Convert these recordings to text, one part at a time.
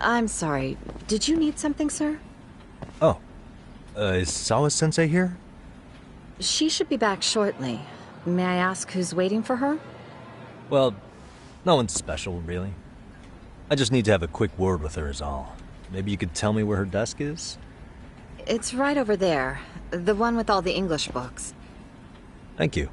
I'm sorry. Did you need something, sir? Oh. Is Sawa-sensei here? She should be back shortly. May I ask who's waiting for her? Well, no one's special, really. I just need to have a quick word with her is all. Maybe you could tell me where her desk is? It's right over there. The one with all the English books. Thank you.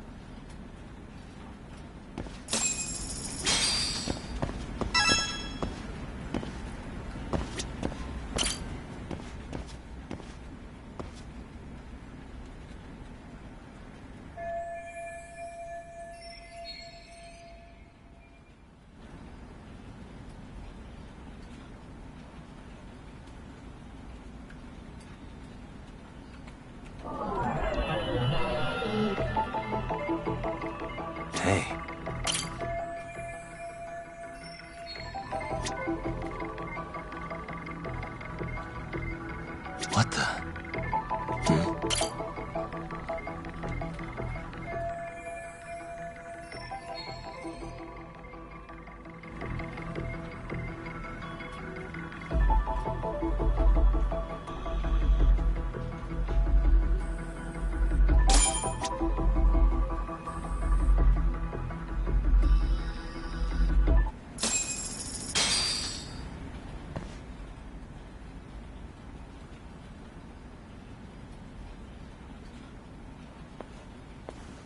Hey. What the?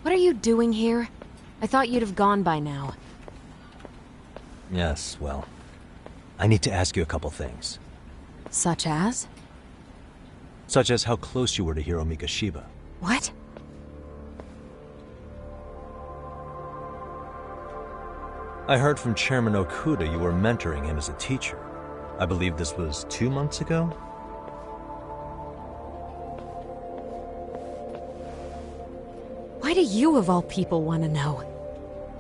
What are you doing here? I thought you'd have gone by now. Yes, well, I need to ask you a couple things. Such as? Such as how close you were to Hiro Mikoshiba. What? I heard from Chairman Okuda you were mentoring him as a teacher. I believe this was 2 months ago? Why do you, of all people, want to know?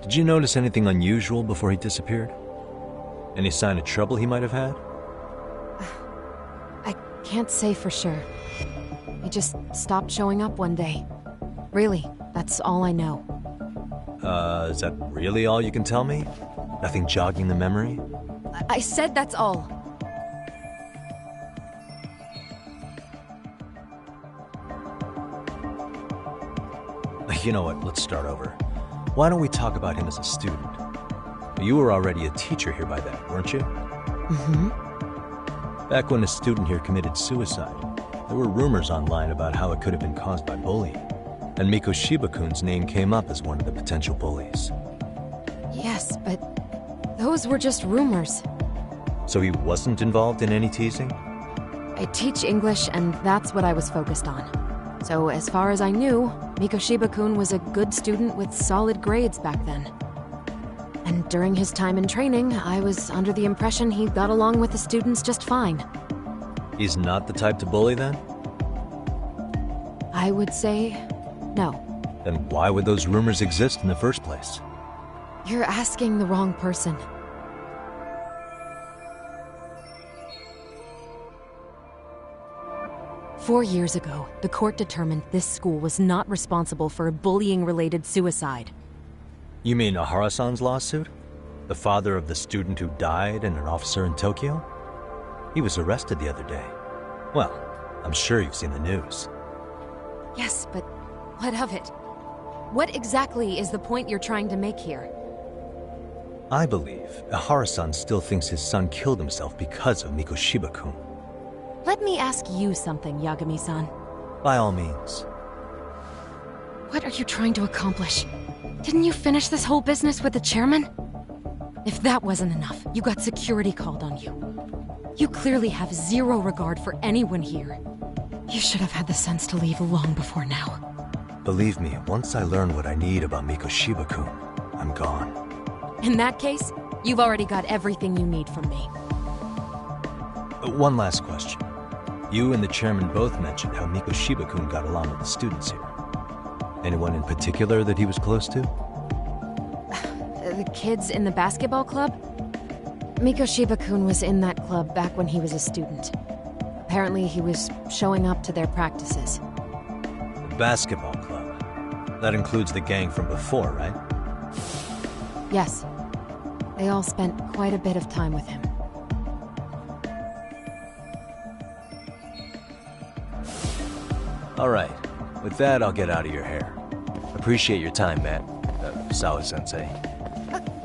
Did you notice anything unusual before he disappeared? Any sign of trouble he might have had? I can't say for sure. He just stopped showing up one day. Really, that's all I know. Is that really all you can tell me? Nothing jogging the memory? I said that's all. You know what, let's start over. Why don't we talk about him as a student? You were already a teacher here by then, weren't you? Mm-hmm. Back when a student here committed suicide, there were rumors online about how it could have been caused by bullying. And Mikoshiba-kun's name came up as one of the potential bullies. Yes, but those were just rumors. So he wasn't involved in any teasing? I teach English, and that's what I was focused on. So as far as I knew, Mikoshiba-kun was a good student with solid grades back then. And during his time in training, I was under the impression he got along with the students just fine. He's not the type to bully then? I would say no. Then why would those rumors exist in the first place? You're asking the wrong person. Four years ago, the court determined this school was not responsible for a bullying-related suicide. You mean Ahara-san's lawsuit? The father of the student who died and an officer in Tokyo? He was arrested the other day. Well, I'm sure you've seen the news. Yes, but what of it? What exactly is the point you're trying to make here? I believe Ahara-san still thinks his son killed himself because of Mikoshiba-kun. Let me ask you something, Yagami-san. By all means. What are you trying to accomplish? Didn't you finish this whole business with the chairman? If that wasn't enough, you got security called on you. You clearly have zero regard for anyone here. You should have had the sense to leave long before now. Believe me, once I learn what I need about Mikoshiba-kun, I'm gone. In that case, you've already got everything you need from me. One last question. You and the chairman both mentioned how Mikoshiba-kun got along with the students here. Anyone in particular that he was close to? The kids in the basketball club? Mikoshiba-kun was in that club back when he was a student. Apparently he was showing up to their practices. The basketball club? That includes the gang from before, right? Yes. They all spent quite a bit of time with him. Alright, with that I'll get out of your hair. Appreciate your time, Matt. Sawa-sensei.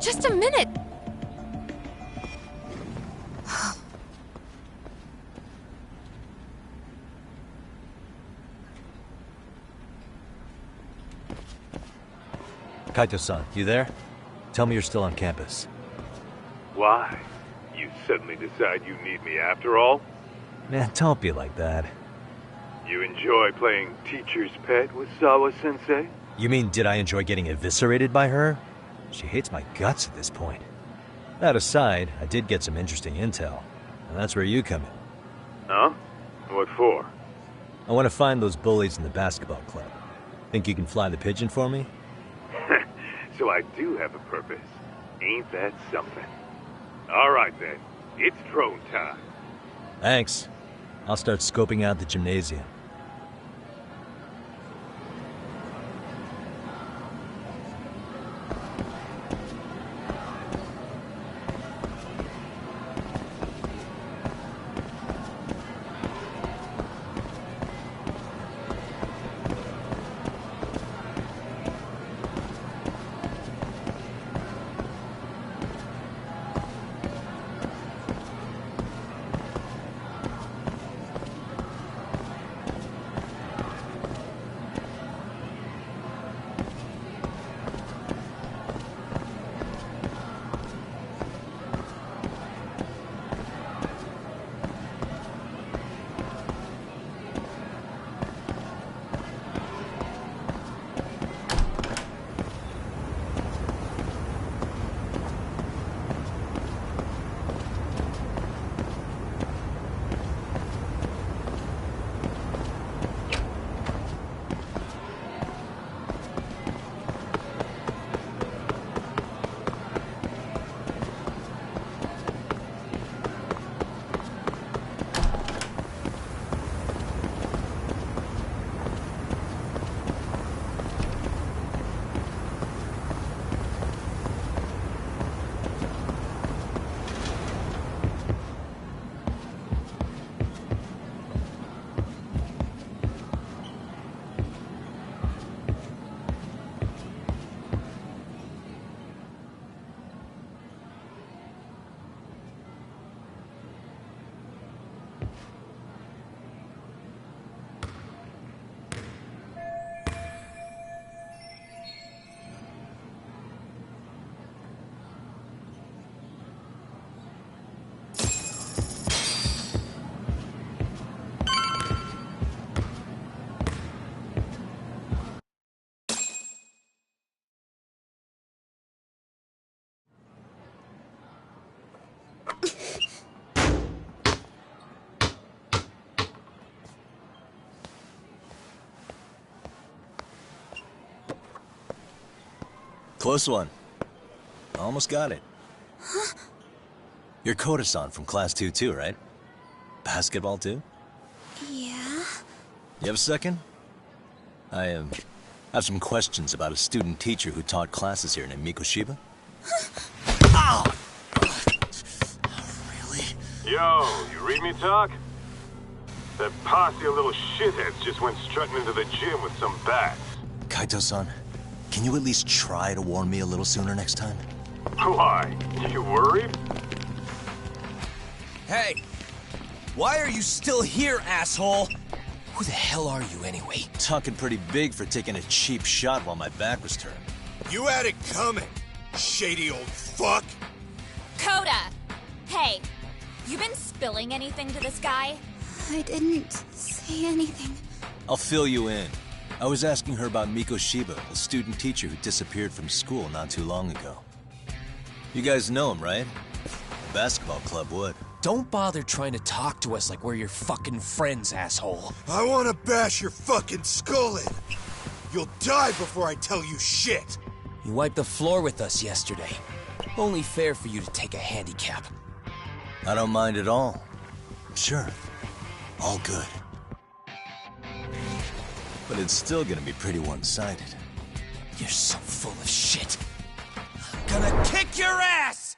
Just a minute! Kaito-san, you there? Tell me you're still on campus. Why? You suddenly decide you need me after all? Man, don't be like that. You enjoy playing teacher's pet with Sawa-sensei? You mean, did I enjoy getting eviscerated by her? She hates my guts at this point. That aside, I did get some interesting intel, and that's where you come in. Huh? What for? I want to find those bullies in the basketball club. Think you can fly the pigeon for me? So I do have a purpose. Ain't that something? All right then, it's drone time. Thanks. I'll start scoping out the gymnasium. Close one. Almost got it. Huh? You're Koda-san from Class 2 too, right? Basketball too? Yeah? You have a second? I have some questions about a student teacher who taught classes here named Mikoshiba. Ow! Really? Yo, you read me talk? That posse of little shitheads just went strutting into the gym with some bats. Kaito-san, can you at least try to warn me a little sooner next time? Why? You worried? Hey! Why are you still here, asshole? Who the hell are you, anyway? Talking pretty big for taking a cheap shot while my back was turned. You had it coming, shady old fuck! Coda! Hey, you been spilling anything to this guy? I didn't say anything. I'll fill you in. I was asking her about Mikoshiba, a student teacher who disappeared from school not too long ago. You guys know him, right? The basketball club would. Don't bother trying to talk to us like we're your fucking friends, asshole. I wanna bash your fucking skull in! You'll die before I tell you shit! You wiped the floor with us yesterday. Only fair for you to take a handicap. I don't mind at all. Sure. All good. But it's still gonna be pretty one-sided. You're so full of shit. I'm gonna kick your ass!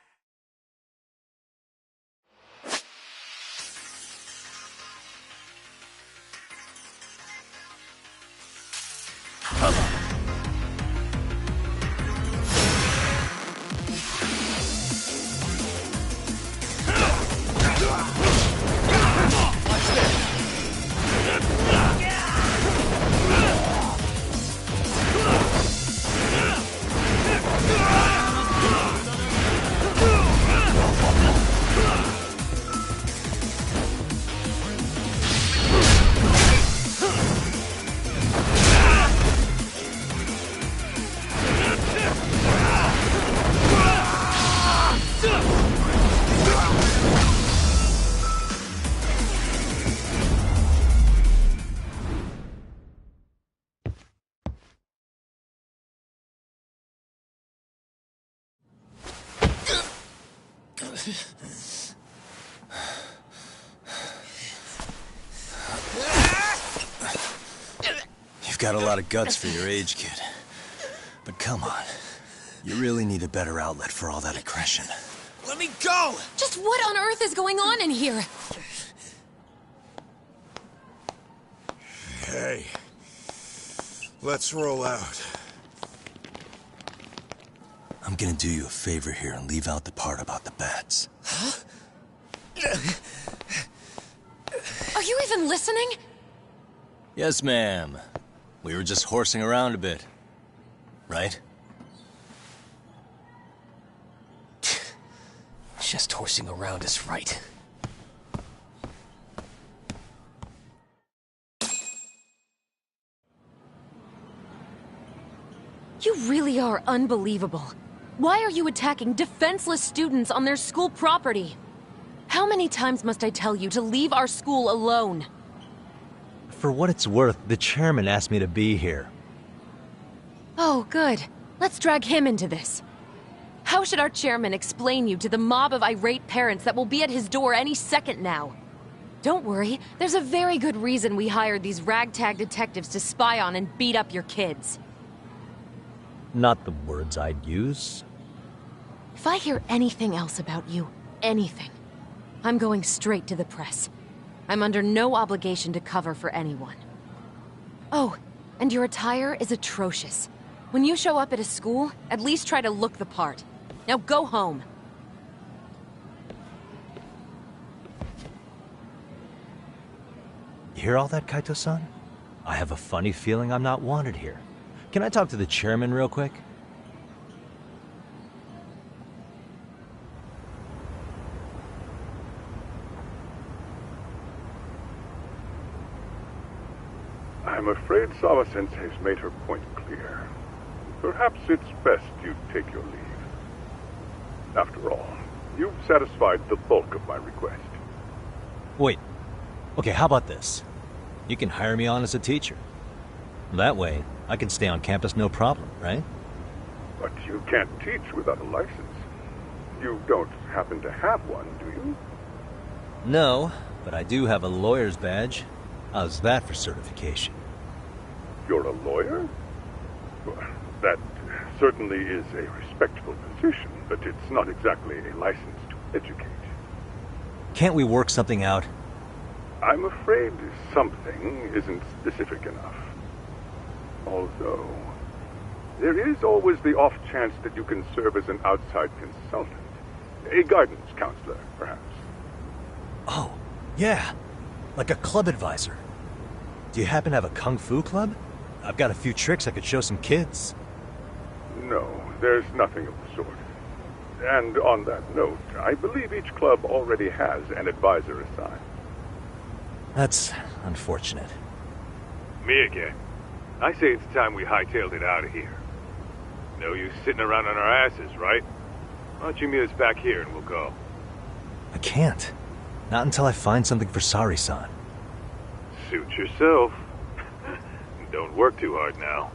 You've got a lot of guts for your age, kid. But come on. You really need a better outlet for all that aggression. Let me go! Just what on earth is going on in here? Hey. Let's roll out. I'm gonna do you a favor here and leave out the part about the bats. Are you even listening? Yes, ma'am. We were just horsing around a bit. Right? Just horsing around is right. You really are unbelievable. Why are you attacking defenseless students on their school property? How many times must I tell you to leave our school alone? For what it's worth, the chairman asked me to be here. Oh, good. Let's drag him into this. How should our chairman explain you to the mob of irate parents that will be at his door any second now? Don't worry, there's a very good reason we hired these ragtag detectives to spy on and beat up your kids. Not the words I'd use. If I hear anything else about you, anything, I'm going straight to the press. I'm under no obligation to cover for anyone. Oh, and your attire is atrocious. When you show up at a school, at least try to look the part. Now go home. You hear all that, Kaito-san? I have a funny feeling I'm not wanted here. Can I talk to the chairman real quick? I'm afraid Sawa-sensei has made her point clear. Perhaps it's best you take your leave. After all, you've satisfied the bulk of my request. Wait. Okay, how about this? You can hire me on as a teacher. That way, I can stay on campus no problem, right? But you can't teach without a license. You don't happen to have one, do you? No, but I do have a lawyer's badge. How's that for certification? You're a lawyer? Well, that certainly is a respectable position, but it's not exactly a license to educate. Can't we work something out? I'm afraid something isn't specific enough. Although, there is always the off chance that you can serve as an outside consultant. A guidance counselor, perhaps. Oh, yeah. Like a club advisor. Do you happen to have a kung fu club? I've got a few tricks I could show some kids. No, there's nothing of the sort. And on that note, I believe each club already has an advisor assigned. That's unfortunate. Me again. I say it's time we hightailed it out of here. No use sitting around on our asses, right? Why don't you meet us back here and we'll go? I can't. Not until I find something for Sari-san. Suit yourself. Don't work too hard now.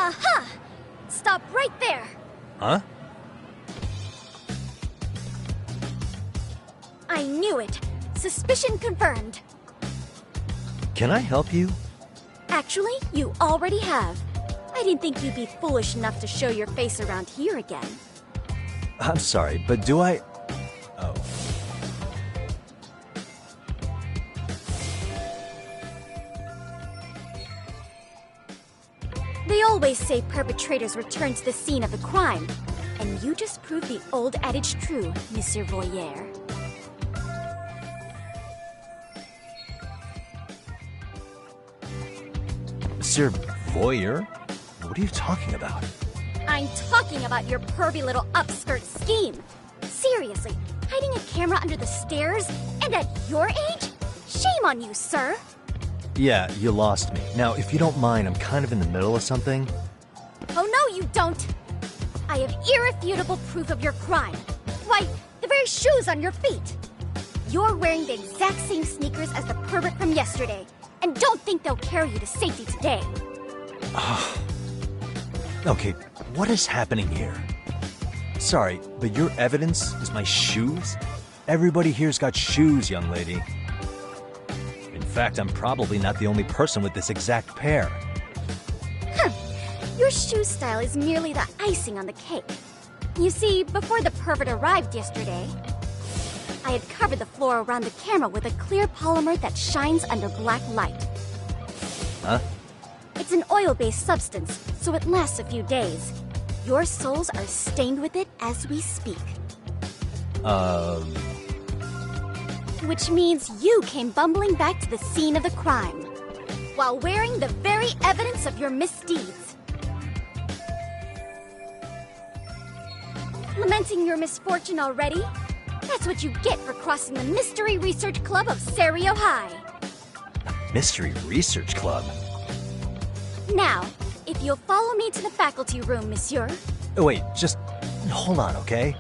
Aha! Stop right there! Huh? I knew it. Suspicion confirmed. Can I help you? Actually, you already have. I didn't think you'd be foolish enough to show your face around here again. I'm sorry, but do I... Oh. They always say perpetrators return to the scene of the crime. And you just proved the old adage true, Monsieur Voyeur. Monsieur Voyeur? What are you talking about? I'm talking about your pervy little upskirt scheme. Seriously, hiding a camera under the stairs? And at your age? Shame on you, sir. Yeah, you lost me. Now, if you don't mind, I'm kind of in the middle of something. Oh no, you don't. I have irrefutable proof of your crime. Why, the very shoes on your feet. You're wearing the exact same sneakers as the pervert from yesterday. And don't think they'll carry you to safety today. Okay, what is happening here? Sorry, but your evidence is my shoes? Everybody here's got shoes, young lady. In fact, I'm probably not the only person with this exact pair. Your shoe style is merely the icing on the cake. You see, before the pervert arrived yesterday, I had covered the floor around the camera with a clear polymer that shines under black light. Huh? It's an oil-based substance, so it lasts a few days. Your soles are stained with it as we speak. Which means you came bumbling back to the scene of the crime, while wearing the very evidence of your misdeeds. Lamenting your misfortune already? That's what you get for crossing the Mystery Research Club of Serio High. Mystery Research Club? Now, if you'll follow me to the faculty room, monsieur. Oh, wait, just hold on, okay?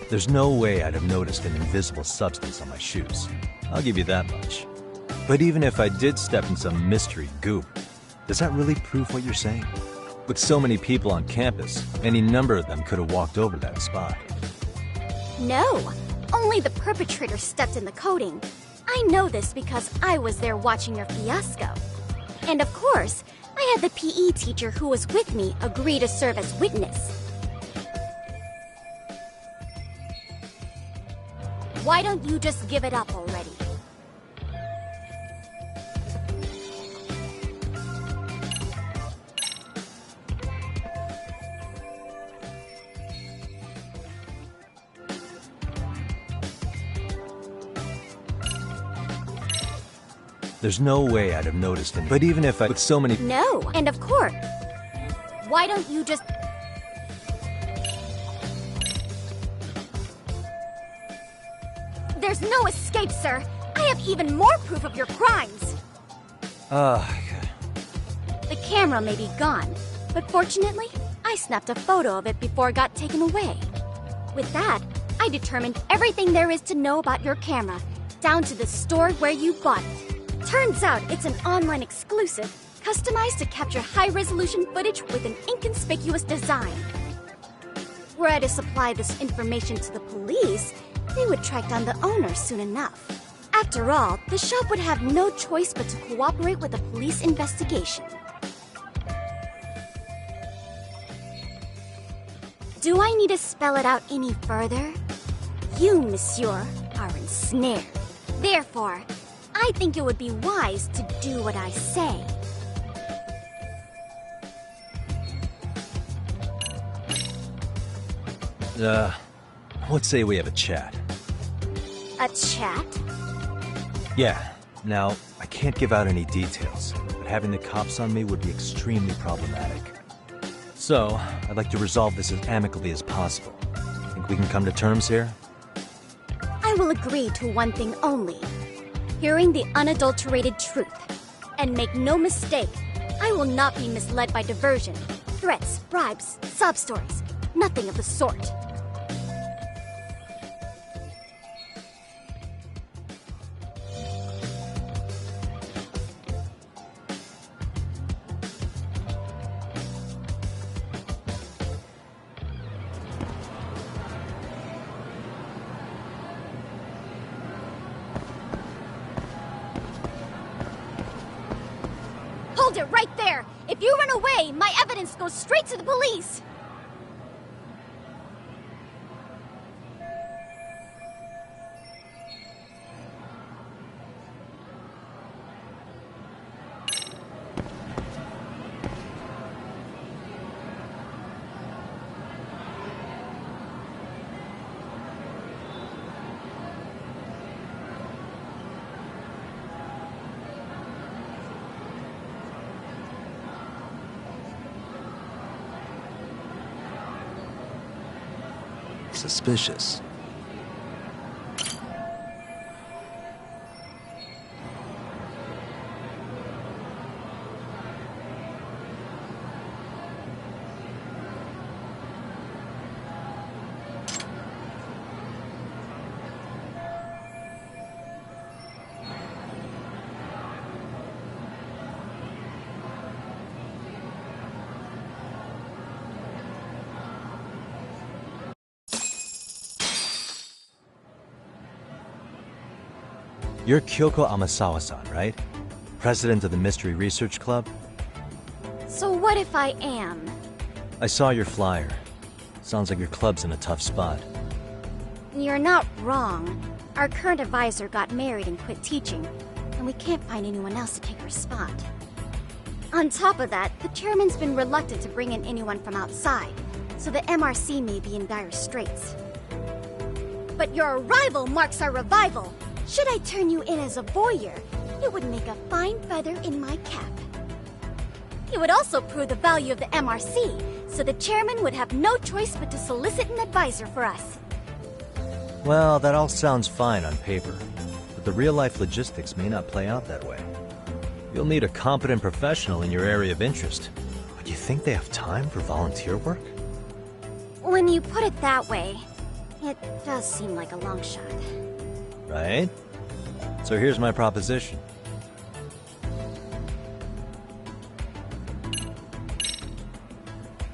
There's no way I'd have noticed an invisible substance on my shoes. I'll give you that much. But even if I did step in some mystery goop, does that really prove what you're saying? With so many people on campus, any number of them could have walked over that spot. No, only the perpetrator stepped in the coating. I know this because I was there watching your fiasco. And of course, I had the PE teacher who was with me agree to serve as witness. Why don't you just give it up already? There's no way I'd have noticed it. But even if I... With so many... No, and of course... Why don't you just... There's no escape, sir. I have even more proof of your crimes. The camera may be gone, but fortunately, I snapped a photo of it before it got taken away. With that, I determined everything there is to know about your camera, down to the store where you bought it. Turns out it's an online exclusive, customized to capture high-resolution footage with an inconspicuous design. Were I to supply this information to the police, they would track down the owner soon enough. After all, the shop would have no choice but to cooperate with the police investigation. Do I need to spell it out any further? You, monsieur, are ensnared. Therefore, I think it would be wise to do what I say. Let's say we have a chat. A chat? Yeah. Now, I can't give out any details, but having the cops on me would be extremely problematic. So, I'd like to resolve this as amicably as possible. Think we can come to terms here? I will agree to one thing only. Hearing the unadulterated truth. And make no mistake, I will not be misled by diversion, threats, bribes, sob stories. Nothing of the sort. Hold it right there! If you run away, my evidence goes straight to the police! Suspicious. You're Kyoko Amasawa-san, right? President of the Mystery Research Club? So what if I am? I saw your flyer. Sounds like your club's in a tough spot. You're not wrong. Our current advisor got married and quit teaching, and we can't find anyone else to take her spot. On top of that, the chairman's been reluctant to bring in anyone from outside, so the MRC may be in dire straits. But your arrival marks our revival! Should I turn you in as a voyeur, it would make a fine feather in my cap. It would also prove the value of the MRC, so the chairman would have no choice but to solicit an advisor for us. Well, that all sounds fine on paper, but the real-life logistics may not play out that way. You'll need a competent professional in your area of interest. But you think they have time for volunteer work? When you put it that way, it does seem like a long shot. Right? So here's my proposition.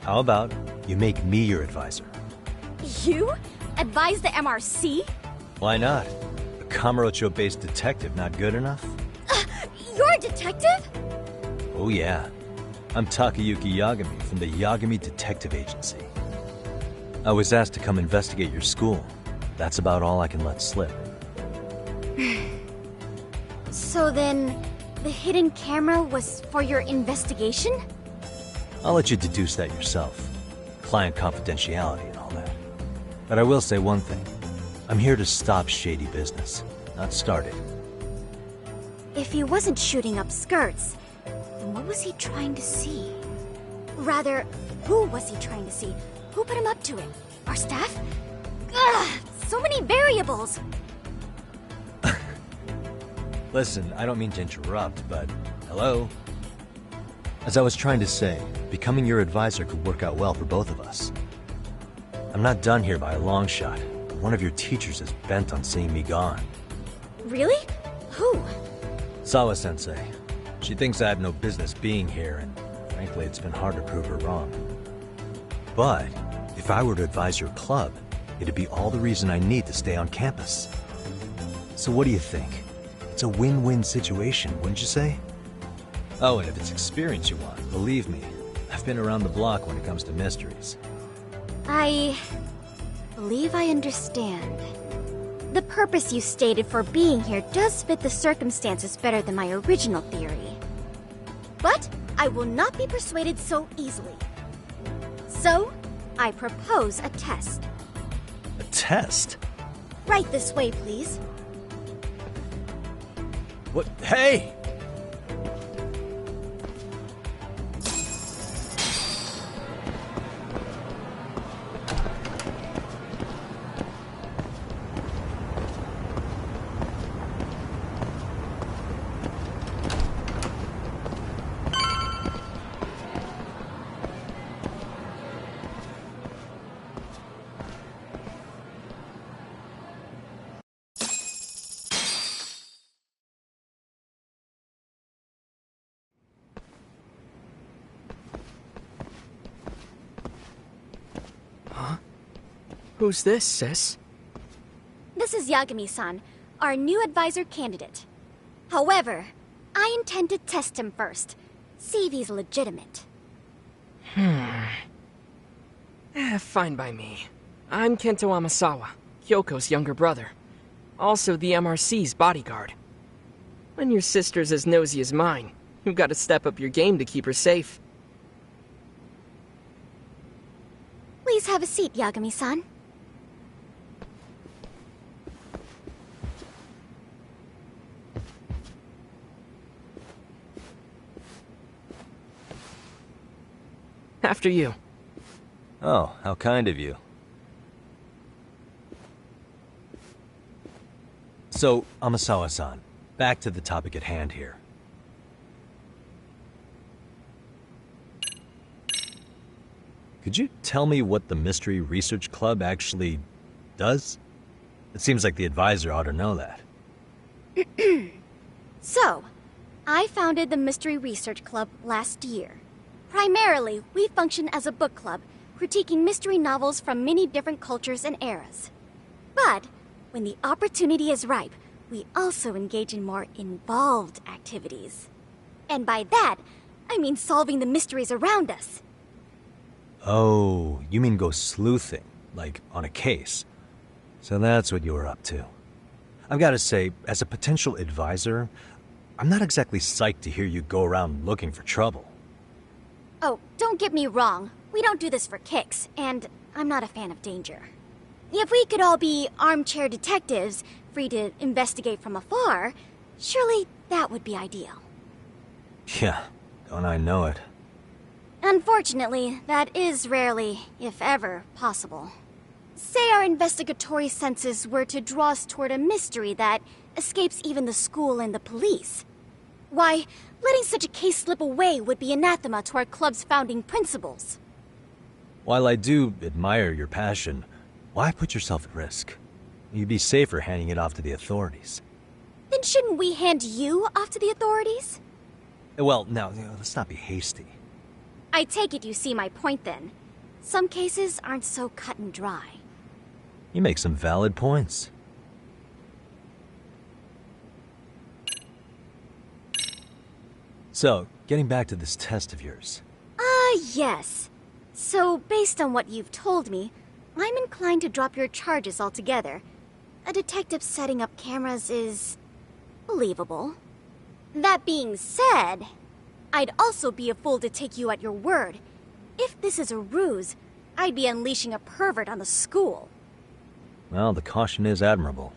How about you make me your advisor? You? Advise the MRC? Why not? A Kamurocho-based detective not good enough? You're a detective? Oh yeah. I'm Takayuki Yagami from the Yagami Detective Agency. I was asked to come investigate your school. That's about all I can let slip. So then, the hidden camera was for your investigation? I'll let you deduce that yourself. Client confidentiality and all that. But I will say one thing. I'm here to stop shady business, not start it. If he wasn't shooting up skirts, then what was he trying to see? Rather, who was he trying to see? Who put him up to it? Our staff? Ugh, so many variables! Listen, I don't mean to interrupt, but hello? As I was trying to say, becoming your advisor could work out well for both of us. I'm not done here by a long shot, but one of your teachers is bent on seeing me gone. Really? Who? Sawa-sensei. She thinks I have no business being here, and frankly, it's been hard to prove her wrong. But if I were to advise your club, it'd be all the reason I need to stay on campus. So what do you think? It's a win-win situation, wouldn't you say? Oh, and if it's experience you want, believe me, I've been around the block when it comes to mysteries. I believe I understand. The purpose you stated for being here does fit the circumstances better than my original theory. But I will not be persuaded so easily. So, I propose a test. A test? Right this way, please. What? Hey! Who's this, sis? This is Yagami-san, our new advisor candidate. However, I intend to test him first. See if he's legitimate. Fine by me. I'm Kento Amasawa, Kyoko's younger brother. Also the MRC's bodyguard. When your sister's as nosy as mine, you've got to step up your game to keep her safe. Please have a seat, Yagami-san. After you. Oh, how kind of you. So, Amasawa-san, back to the topic at hand here. Could you tell me what the Mystery Research Club actually does? It seems like the advisor ought to know that. So, I founded the Mystery Research Club last year. Primarily, we function as a book club, critiquing mystery novels from many different cultures and eras. But, when the opportunity is ripe, we also engage in more involved activities. And by that, I mean solving the mysteries around us. Oh, you mean go sleuthing, like on a case. So that's what you were up to. I've got to say, as a potential advisor, I'm not exactly psyched to hear you go around looking for trouble. Oh, don't get me wrong. We don't do this for kicks, and I'm not a fan of danger. If we could all be armchair detectives, free to investigate from afar, surely that would be ideal. Yeah, don't I know it. Unfortunately, that is rarely, if ever, possible. Say our investigatory senses were to draw us toward a mystery that escapes even the school and the police. Why, letting such a case slip away would be anathema to our club's founding principles. While I do admire your passion, why put yourself at risk? You'd be safer handing it off to the authorities. Then shouldn't we hand you off to the authorities? Well, now, let's not be hasty. I take it you see my point then. Some cases aren't so cut and dry. You make some valid points. So, getting back to this test of yours. Yes. So, based on what you've told me, I'm inclined to drop your charges altogether. A detective setting up cameras is believable. That being said, I'd also be a fool to take you at your word. If this is a ruse, I'd be unleashing a pervert on the school. Well, the caution is admirable.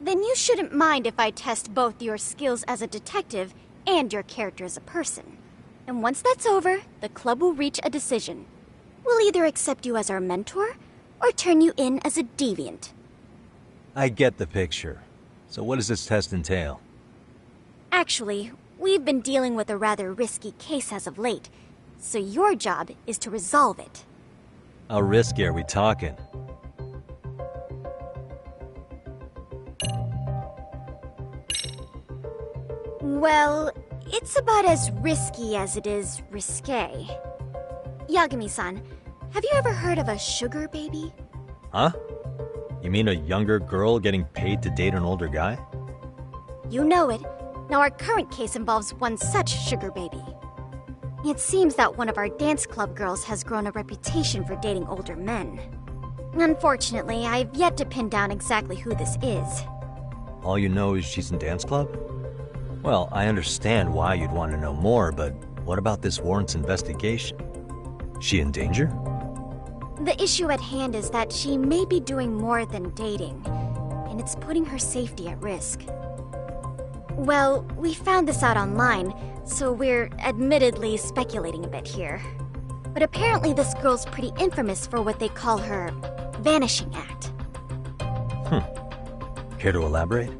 Then you shouldn't mind if I test both your skills as a detective and your character as a person. And once that's over, the club will reach a decision. We'll either accept you as our mentor, or turn you in as a deviant. I get the picture. So what does this test entail? Actually, we've been dealing with a rather risky case as of late, so your job is to resolve it. How risky are we talking? Well, it's about as risky as it is risque. Yagami-san, have you ever heard of a sugar baby? Huh? You mean a younger girl getting paid to date an older guy? You know it. Now our current case involves one such sugar baby. It seems that one of our dance club girls has grown a reputation for dating older men. Unfortunately, I've yet to pin down exactly who this is. All you know is she's in dance club? Well, I understand why you'd want to know more, but what about this warrants investigation? She in danger? The issue at hand is that she may be doing more than dating, and it's putting her safety at risk. Well, we found this out online, so we're admittedly speculating a bit here. But apparently this girl's pretty infamous for what they call her vanishing act. Care to elaborate?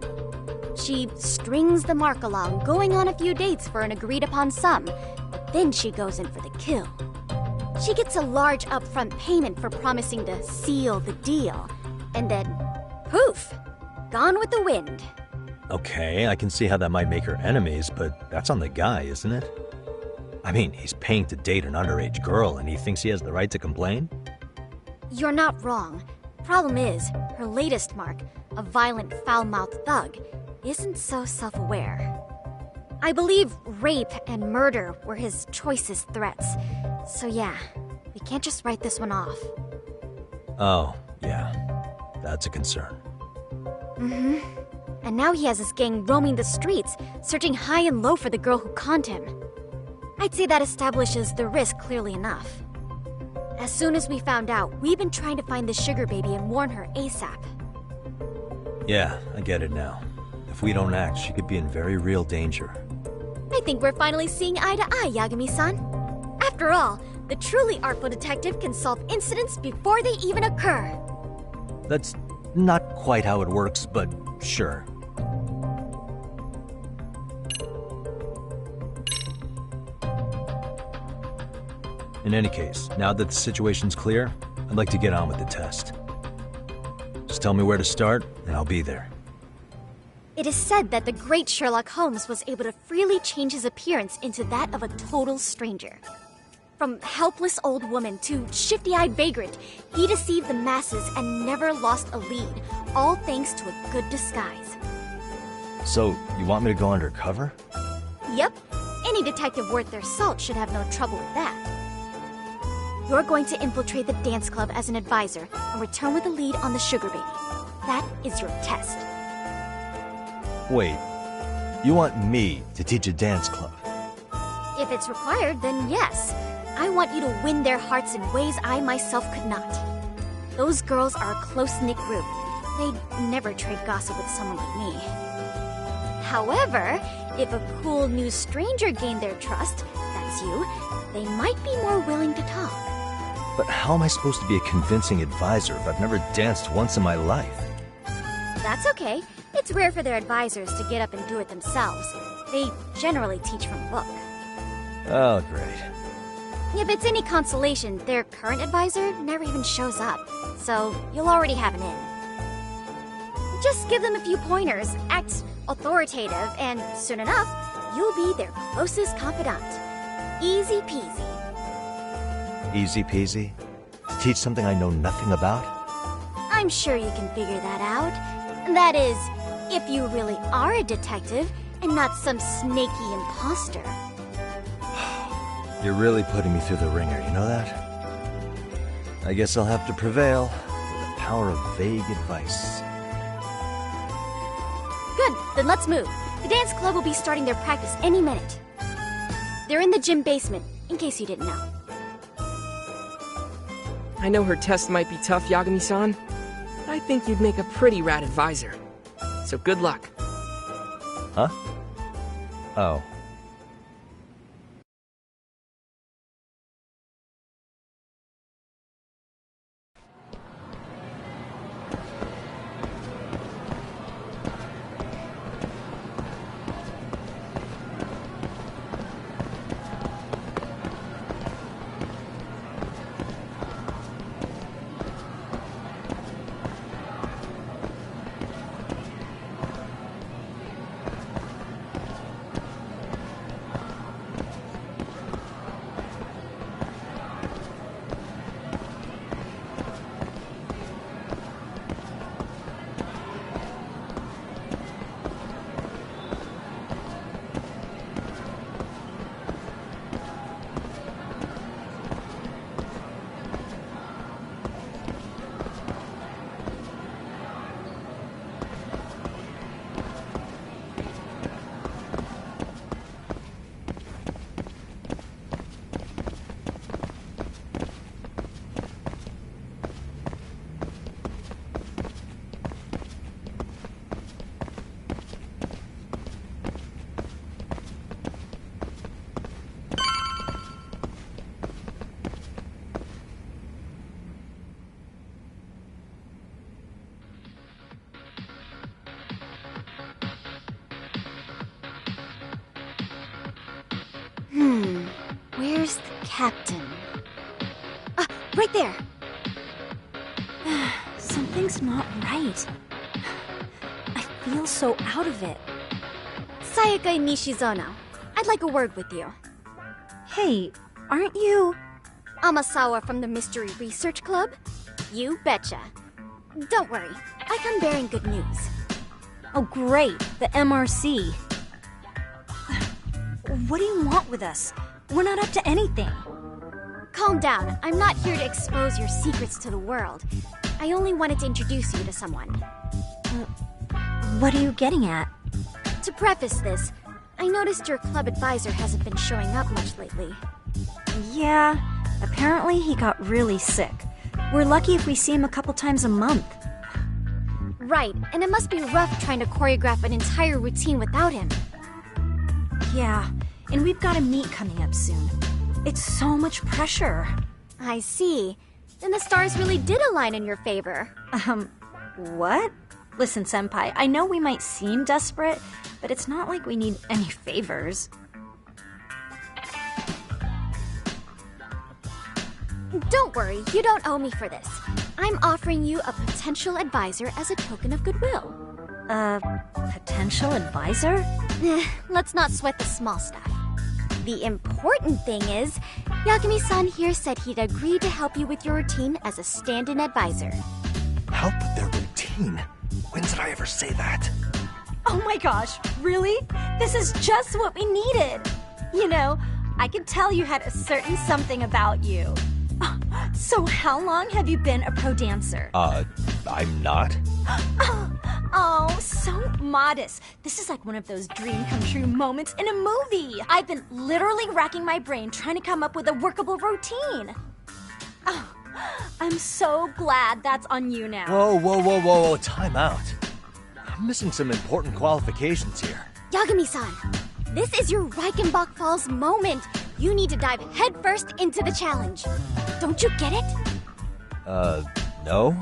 She strings the mark along, going on a few dates for an agreed-upon sum, but then she goes in for the kill. She gets a large upfront payment for promising to seal the deal, and then, poof, gone with the wind. Okay, I can see how that might make her enemies, but that's on the guy, isn't it? I mean, he's paying to date an underage girl, and he thinks he has the right to complain? You're not wrong. Problem is, her latest mark, a violent, foul-mouthed thug, isn't so self-aware. I believe rape and murder were his choicest threats. So yeah, we can't just write this one off. Oh, yeah. That's a concern. Mm-hmm. And now he has his gang roaming the streets, searching high and low for the girl who conned him. I'd say that establishes the risk clearly enough. As soon as we found out, we've been trying to find the sugar baby and warn her ASAP. Yeah, I get it now. If we don't act, she could be in very real danger. I think we're finally seeing eye to eye, Yagami-san. After all, the truly artful detective can solve incidents before they even occur. That's not quite how it works, but sure. In any case, now that the situation's clear, I'd like to get on with the test. Just tell me where to start, and I'll be there. It is said that the great Sherlock Holmes was able to freely change his appearance into that of a total stranger. From helpless old woman to shifty-eyed vagrant, he deceived the masses and never lost a lead, all thanks to a good disguise. So, you want me to go undercover? Yep, any detective worth their salt should have no trouble with that. You're going to infiltrate the dance club as an advisor and return with a lead on the sugar baby. That is your test. Wait, you want me to teach a dance club? If it's required, then yes. I want you to win their hearts in ways I myself could not. Those girls are a close-knit group. They'd never trade gossip with someone like me. However, if a cool new stranger gained their trust, that's you, they might be more willing to talk. But how am I supposed to be a convincing advisor if I've never danced once in my life? That's okay. It's rare for their advisors to get up and do it themselves. They generally teach from a book. Oh, great. If it's any consolation, their current advisor never even shows up, so you'll already have an in. Just give them a few pointers, act authoritative, and soon enough, you'll be their closest confidant. Easy peasy. Easy peasy? To teach something I know nothing about? I'm sure you can figure that out. That is, if you really are a detective and not some snaky imposter. You're really putting me through the ringer, you know that? I guess I'll have to prevail with the power of vague advice. Good, then let's move. The dance club will be starting their practice any minute. They're in the gym basement, in case you didn't know. I know her test might be tough, Yagami-san. I think you'd make a pretty rad advisor. So good luck. Huh? Oh. Where's the captain? Right there. Something's not right. I feel so out of it. Sayaka Nishizono, I'd like a word with you. Hey, aren't you... Amasawa from the Mystery Research Club? You betcha. Don't worry, I come bearing good news. Oh great, the MRC. What do you want with us? We're not up to anything. Calm down, I'm not here to expose your secrets to the world. I only wanted to introduce you to someone. What are you getting at? To preface this, I noticed your club advisor hasn't been showing up much lately. Yeah, apparently he got really sick. We're lucky if we see him a couple times a month. Right, and it must be rough trying to choreograph an entire routine without him. Yeah, and we've got a meet coming up soon. It's so much pressure. I see. Then the stars really did align in your favor. What? Listen, Senpai, I know we might seem desperate, but it's not like we need any favors. Don't worry, you don't owe me for this. I'm offering you a potential advisor as a token of goodwill. Potential advisor? Let's not sweat the small stuff. The important thing is, Yagami-san here said he'd agree to help you with your routine as a stand-in advisor. Help with their routine? When did I ever say that? Oh my gosh, really? This is just what we needed. You know, I could tell you had a certain something about you. So how long have you been a pro dancer? I'm not. Oh, so modest. This is like one of those dream come true moments in a movie. I've been literally racking my brain trying to come up with a workable routine. Oh, I'm so glad that's on you now. Whoa, time out. I'm missing some important qualifications here. Yagami-san, this is your Reichenbach Falls moment. You need to dive headfirst into the challenge. Don't you get it? No?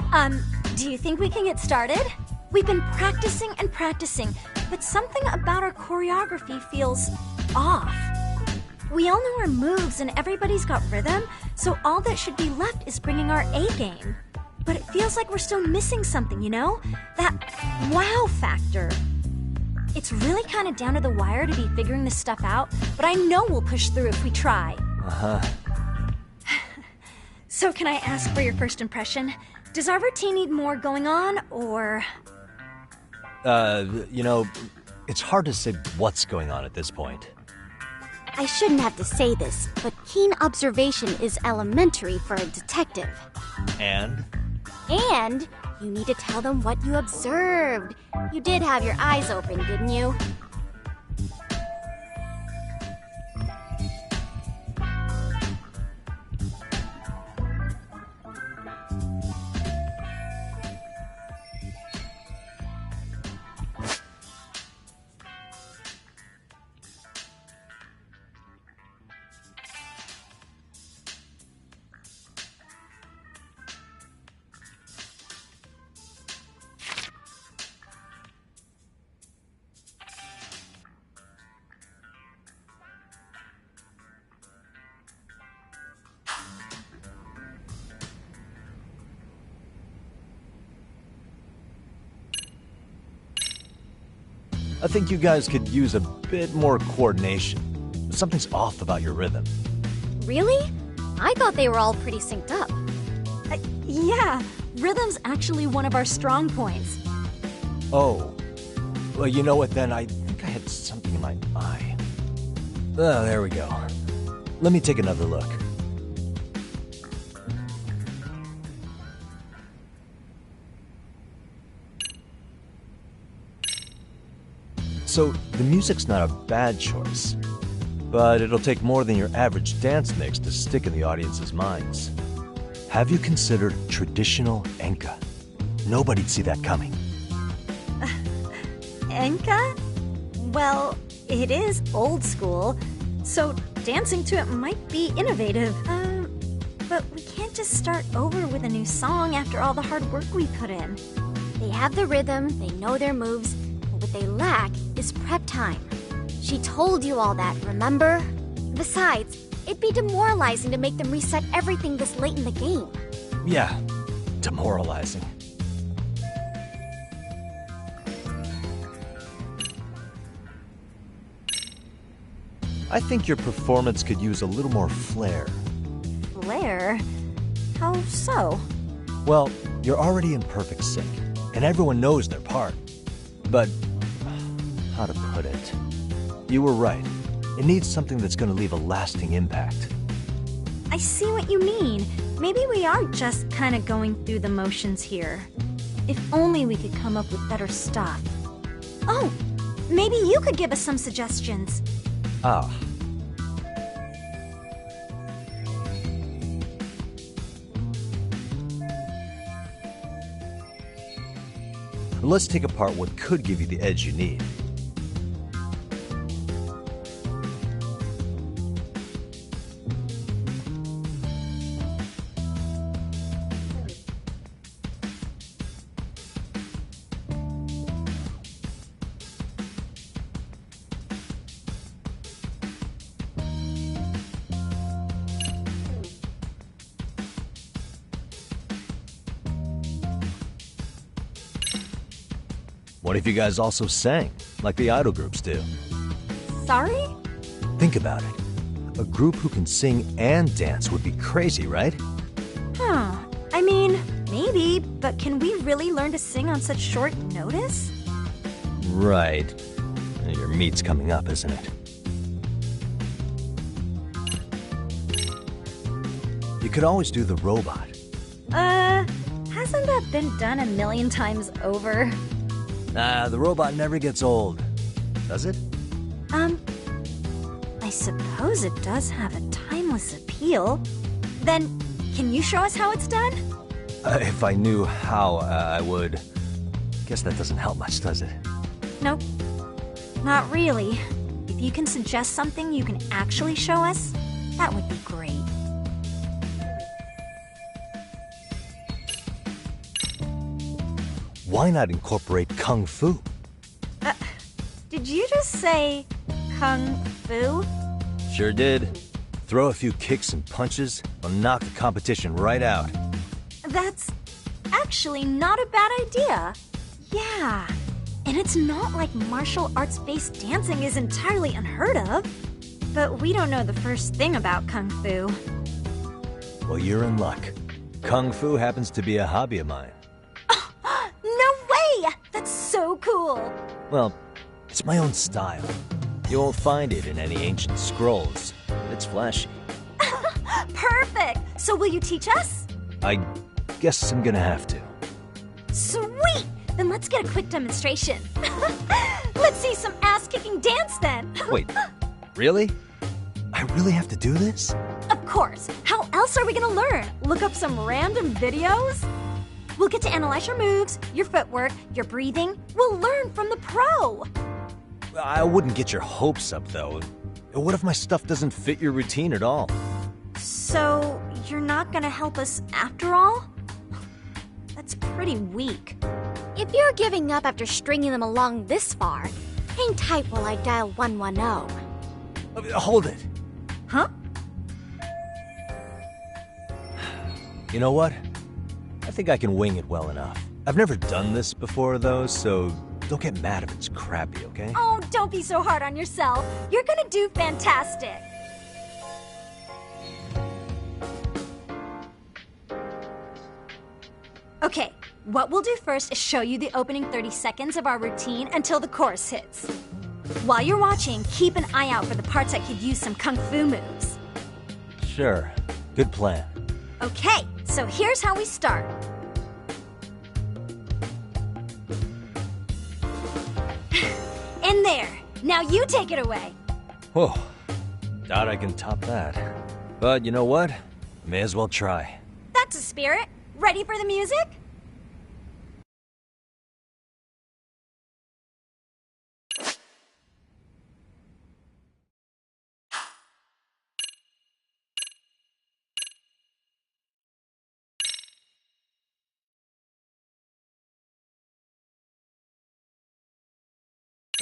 Do you think we can get started? We've been practicing and practicing, but something about our choreography feels off. We all know our moves and everybody's got rhythm, so all that should be left is bringing our A game. But it feels like we're still missing something, you know? That wow factor. It's really kind of down to the wire to be figuring this stuff out, but I know we'll push through if we try. So can I ask for your first impression? Does our routine need more going on, or...? You know, it's hard to say what's going on at this point. I shouldn't have to say this, but keen observation is elementary for a detective. And? And you need to tell them what you observed. You did have your eyes open, didn't you? I think you guys could use a bit more coordination. Something's off about your rhythm. Really? I thought they were all pretty synced up. Yeah, rhythm's actually one of our strong points. Oh. Well, you know what then? I think I had something in my eye. Oh, there we go. Let me take another look. So, the music's not a bad choice, but it'll take more than your average dance mix to stick in the audience's minds. Have you considered traditional enka? Nobody'd see that coming. Enka? Well, it is old school, so dancing to it might be innovative. But we can't just start over with a new song after all the hard work we put in. They have the rhythm, they know their moves, but what they lack is prep time. She told you all that, remember? Besides, It'd be demoralizing to make them reset everything this late in the game. Yeah, demoralizing. I think your performance could use a little more flair. Flair? How so? Well, you're already in perfect sync, and everyone knows their part. But, how to put it? You were right. It needs something that's going to leave a lasting impact. I see what you mean. Maybe we are just kind of going through the motions here. If only we could come up with better stuff. Oh, maybe you could give us some suggestions. Ah. Let's take apart what could give you the edge you need. What if you guys also sang, like the idol groups do? Sorry? Think about it. A group who can sing and dance would be crazy, right? Huh. I mean, maybe, but can we really learn to sing on such short notice? Right. Your meet's coming up, isn't it? You could always do the robot. Hasn't that been done a million times over? Nah, the robot never gets old. Does it? I suppose it does have a timeless appeal. Then, can you show us how it's done? If I knew how, I would. Guess that doesn't help much, does it? Nope. Not really. If you can suggest something you can actually show us, that would be great. Why not incorporate Kung Fu? Did you just say Kung Fu? Sure did. Throw a few kicks and punches, will knock the competition right out. That's actually not a bad idea. Yeah. And it's not like martial arts-based dancing is entirely unheard of. But we don't know the first thing about Kung Fu. Well, you're in luck. Kung Fu happens to be a hobby of mine. No way! That's so cool! Well, it's my own style. You won't find it in any ancient scrolls. It's flashy. Perfect! So will you teach us? I guess I'm gonna have to. Sweet! Then let's get a quick demonstration. Let's see some ass-kicking dance then! Wait, really? I really have to do this? Of course! How else are we gonna learn? Look up some random videos? We'll get to analyze your moves, your footwork, your breathing. We'll learn from the pro! I wouldn't get your hopes up, though. What if my stuff doesn't fit your routine at all? So, you're not gonna help us after all? That's pretty weak. If you're giving up after stringing them along this far, hang tight while I dial 110. Hold it. Huh? You know what? I think I can wing it well enough. I've never done this before, though, so don't get mad if it's crappy, okay? Oh, don't be so hard on yourself. You're gonna do fantastic. Okay, what we'll do first is show you the opening 30 seconds of our routine until the chorus hits. While you're watching, keep an eye out for the parts that could use some kung fu moves. Sure. Good plan. Okay, so here's how we start. In there. Now you take it away. Whoa. Doubt I can top that. But you know what? May as well try. That's a spirit. Ready for the music?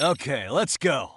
Okay, let's go.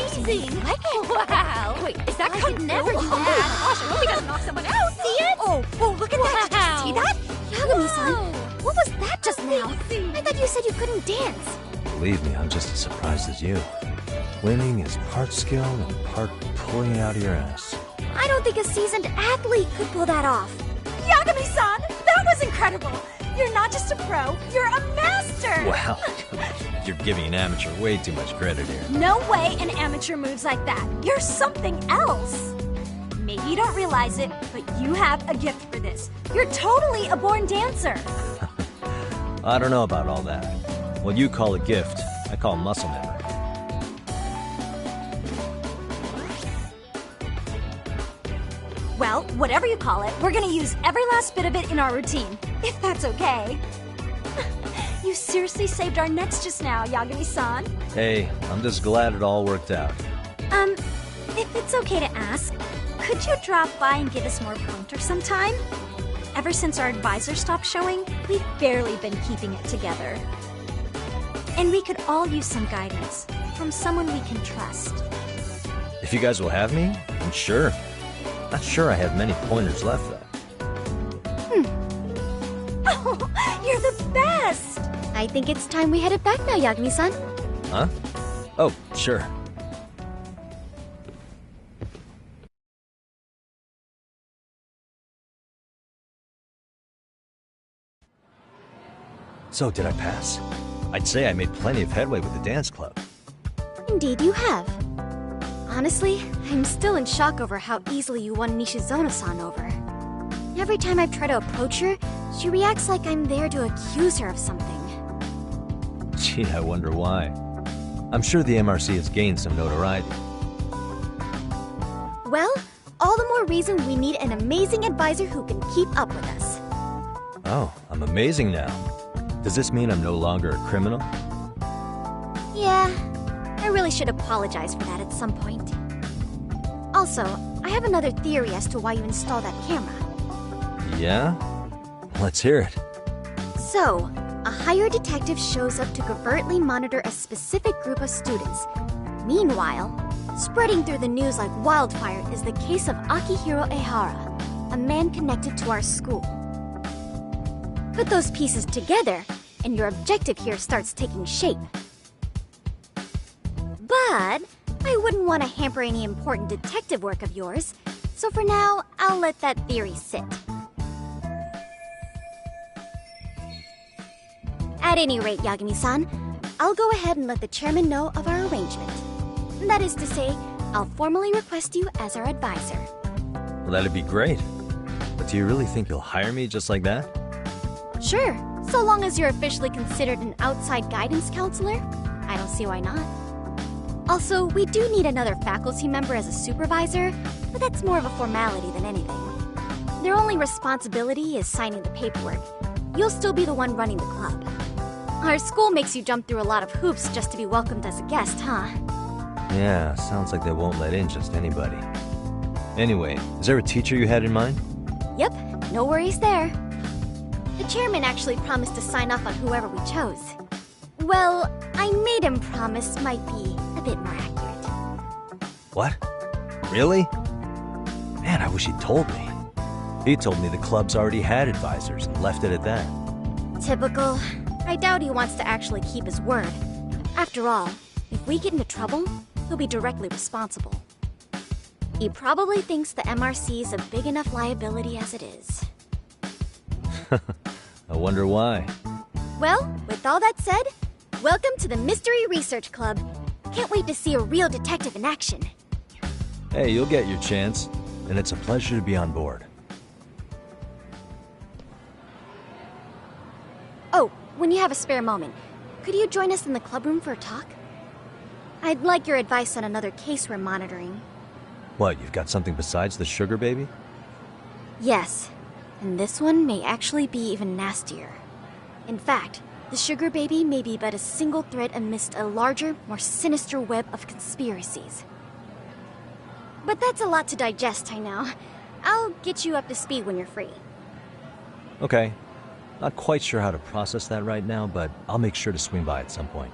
amazing! Wow! Wait, is that I kung could fu? never do Oh that. gosh, I hope he doesn't knock someone out! See it? Oh, look at that! Did you see that? Yagami-san, what was that just now? I thought you said you couldn't dance. Believe me, I'm just as surprised as you. Swimming is part skill and part pulling it out of your ass. I don't think a seasoned athlete could pull that off. Yagami-san, that was incredible! You're not just a pro, you're a master! Wow, you're giving an amateur way too much credit here. No way an amateur moves like that. You're something else. Maybe you don't realize it, but you have a gift for this. You're totally a born dancer. I don't know about all that. What you call a gift, I call muscle memory. Well, whatever you call it, we're gonna use every last bit of it in our routine, if that's okay. You seriously saved our necks just now, Yagami-san. Hey, I'm just glad it all worked out. If it's okay to ask, could you drop by and give us more pointers sometime? Ever since our advisor stopped showing, we've barely been keeping it together. And we could all use some guidance from someone we can trust. If you guys will have me, I'm sure. Not sure I have many pointers left, though. Oh, you're the best! I think it's time we headed back now, Yagami-san. Huh? Oh, sure. So, did I pass? I'd say I made plenty of headway with the dance club. Indeed you have. Honestly, I'm still in shock over how easily you won Nishizono-san over. Every time I've tried to approach her, she reacts like I'm there to accuse her of something. Gee, I wonder why. I'm sure the MRC has gained some notoriety. Well, all the more reason we need an amazing advisor who can keep up with us. Oh, I'm amazing now. Does this mean I'm no longer a criminal? Yeah, I really should apologize for that at some point. Also, I have another theory as to why you installed that camera. Yeah? Let's hear it. So, a hired detective shows up to covertly monitor a specific group of students. Meanwhile, spreading through the news like wildfire is the case of Akihiro Ehara, a man connected to our school. Put those pieces together, and your objective here starts taking shape. But I wouldn't want to hamper any important detective work of yours, so for now, I'll let that theory sit. At any rate, Yagami-san, I'll go ahead and let the chairman know of our arrangement. That is to say, I'll formally request you as our advisor. Well, that'd be great. But do you really think you'll hire me just like that? Sure, so long as you're officially considered an outside guidance counselor, I don't see why not. Also, we do need another faculty member as a supervisor, but that's more of a formality than anything. Their only responsibility is signing the paperwork. You'll still be the one running the club. Our school makes you jump through a lot of hoops just to be welcomed as a guest, huh? Yeah, sounds like they won't let in just anybody. Anyway, is there a teacher you had in mind? Yep, no worries there. The chairman actually promised to sign off on whoever we chose. Well, I made him promise might be a bit more accurate. What? Really? Man, I wish he'd told me. He told me the club's already had advisors and left it at that. Typical. I doubt he wants to actually keep his word. After all, if we get into trouble, he'll be directly responsible. He probably thinks the MRC is a big enough liability as it is. I wonder why. Well, with all that said, welcome to the Mystery Research Club. Can't wait to see a real detective in action. Hey, you'll get your chance, and it's a pleasure to be on board. Oh, when you have a spare moment, could you join us in the clubroom for a talk? I'd like your advice on another case we're monitoring. What, you've got something besides the sugar baby? Yes, and this one may actually be even nastier. In fact, the sugar baby may be but a single thread amidst a larger, more sinister web of conspiracies. But that's a lot to digest, I know. I'll get you up to speed when you're free. Okay. Not quite sure how to process that right now, but I'll make sure to swing by at some point.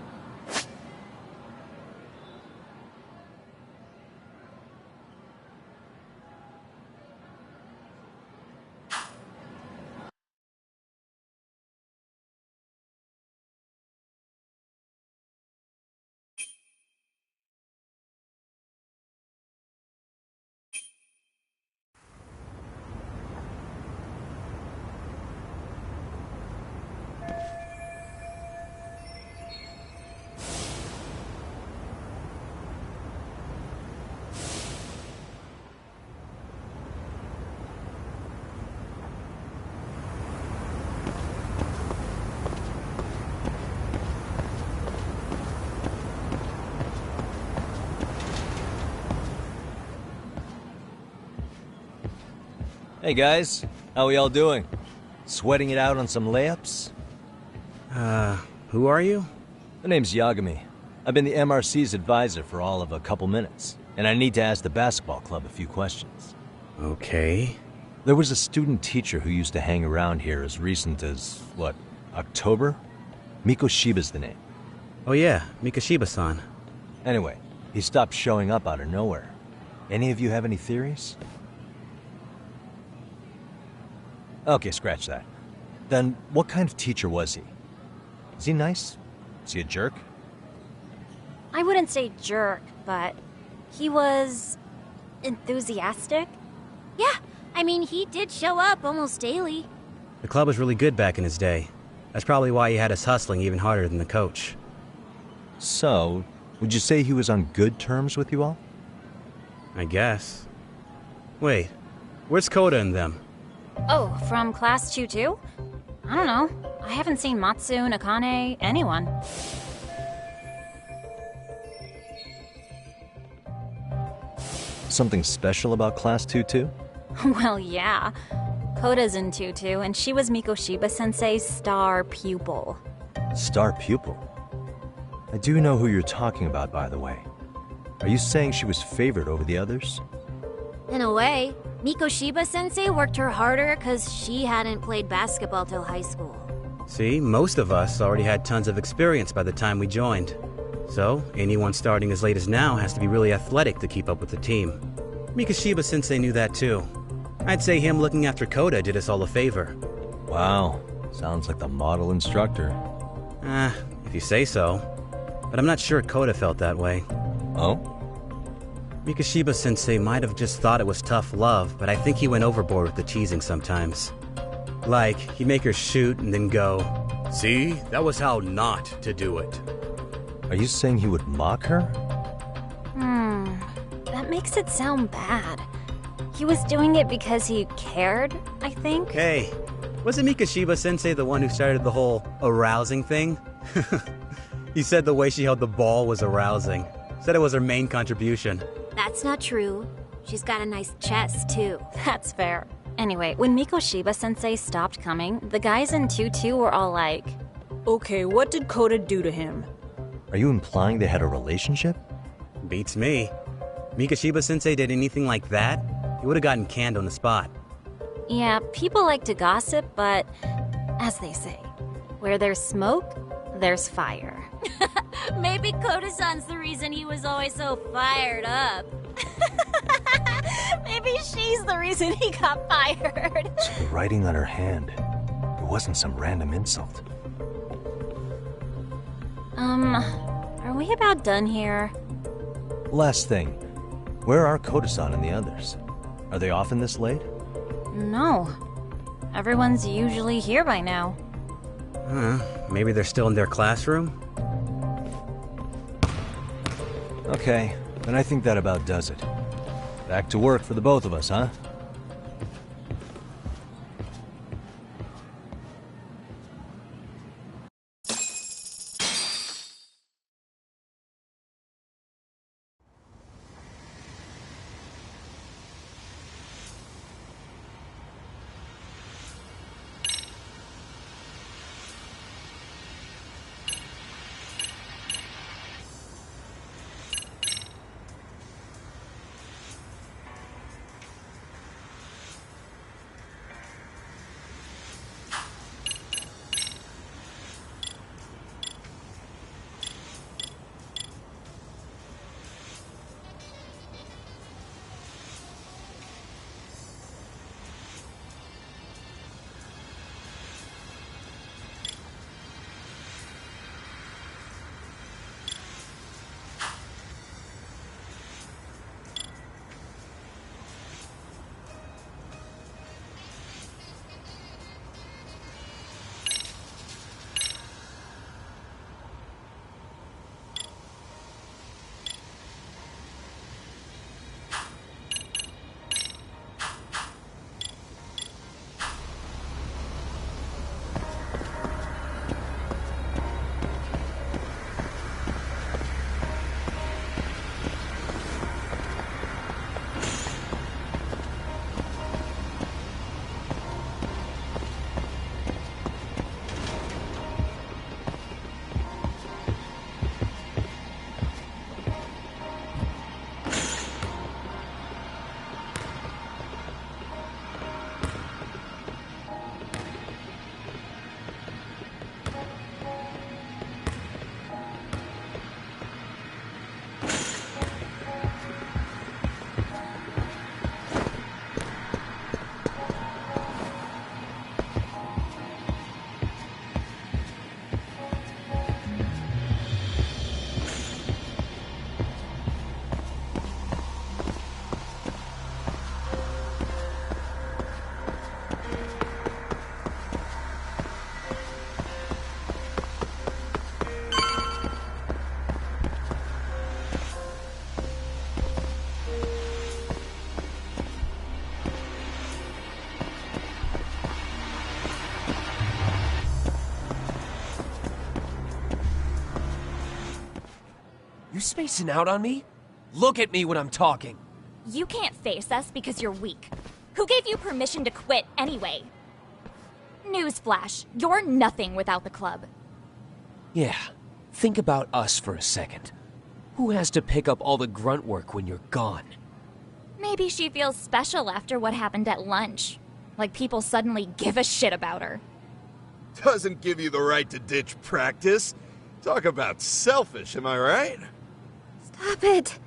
Hey guys, how we all doing? Sweating it out on some layups? Who are you? My name's Yagami. I've been the MRC's advisor for all of a couple minutes, and I need to ask the basketball club a few questions. Okay. There was a student teacher who used to hang around here as recent as, what, October? Mikoshiba's the name. Oh yeah, Mikoshiba-san. Anyway, he stopped showing up out of nowhere. Any of you have any theories? Okay, scratch that. Then, what kind of teacher was he? Is he nice? Is he a jerk? I wouldn't say jerk, but he was enthusiastic. Yeah, I mean, he did show up almost daily. The club was really good back in his day. That's probably why he had us hustling even harder than the coach. So, would you say he was on good terms with you all? I guess. Wait, where's Koda and them? Oh, from class 2-2? I don't know. I haven't seen Matsu, Nakane, anyone. Something special about Class 2-2? Well, yeah. Koda's in 2-2, and she was Mikoshiba-sensei's star pupil. Star pupil? I do know who you're talking about, by the way. Are you saying she was favored over the others? In a way, Mikoshiba-sensei worked her harder because she hadn't played basketball till high school. See, most of us already had tons of experience by the time we joined. So, anyone starting as late as now has to be really athletic to keep up with the team. Mikoshiba-sensei knew that too. I'd say him looking after Koda did us all a favor. Wow, sounds like the model instructor. If you say so. But I'm not sure Koda felt that way. Oh? Mikoshiba-sensei might have just thought it was tough love, but I think he went overboard with the teasing sometimes. Like, he'd make her shoot and then go, "See, that was how not to do it." Are you saying he would mock her? That makes it sound bad. He was doing it because he cared, I think. Hey, wasn't Mikoshiba-sensei the one who started the whole arousing thing? He said the way she held the ball was arousing. Said it was her main contribution. That's not true. She's got a nice chest, too. That's fair. Anyway, when Mikoshiba-sensei stopped coming, the guys in 2-2 were all like, Okay, what did Koda do to him? Are you implying they had a relationship? Beats me. Mikoshiba-sensei did anything like that, he would have gotten canned on the spot. yeah, people like to gossip, but as they say, where there's smoke, there's fire. Maybe Koda-san's the reason he was always so fired up. Maybe she's the reason he got fired. So the writing on her hand, it wasn't some random insult. Are we about done here? Last thing, where are Koda-san and the others? Are they often this late? No. Everyone's usually here by now. Maybe they're still in their classroom? Okay, then I think that about does it. Back to work for the both of us, huh? spacing out on me? Look at me when I'm talking. You can't face us because you're weak. Who gave you permission to quit anyway? Newsflash, you're nothing without the club. Yeah, think about us for a second. Who has to pick up all the grunt work when you're gone? Maybe she feels special after what happened at lunch. Like people suddenly give a shit about her. Doesn't give you the right to ditch practice. Talk about selfish, am I right? Stop it.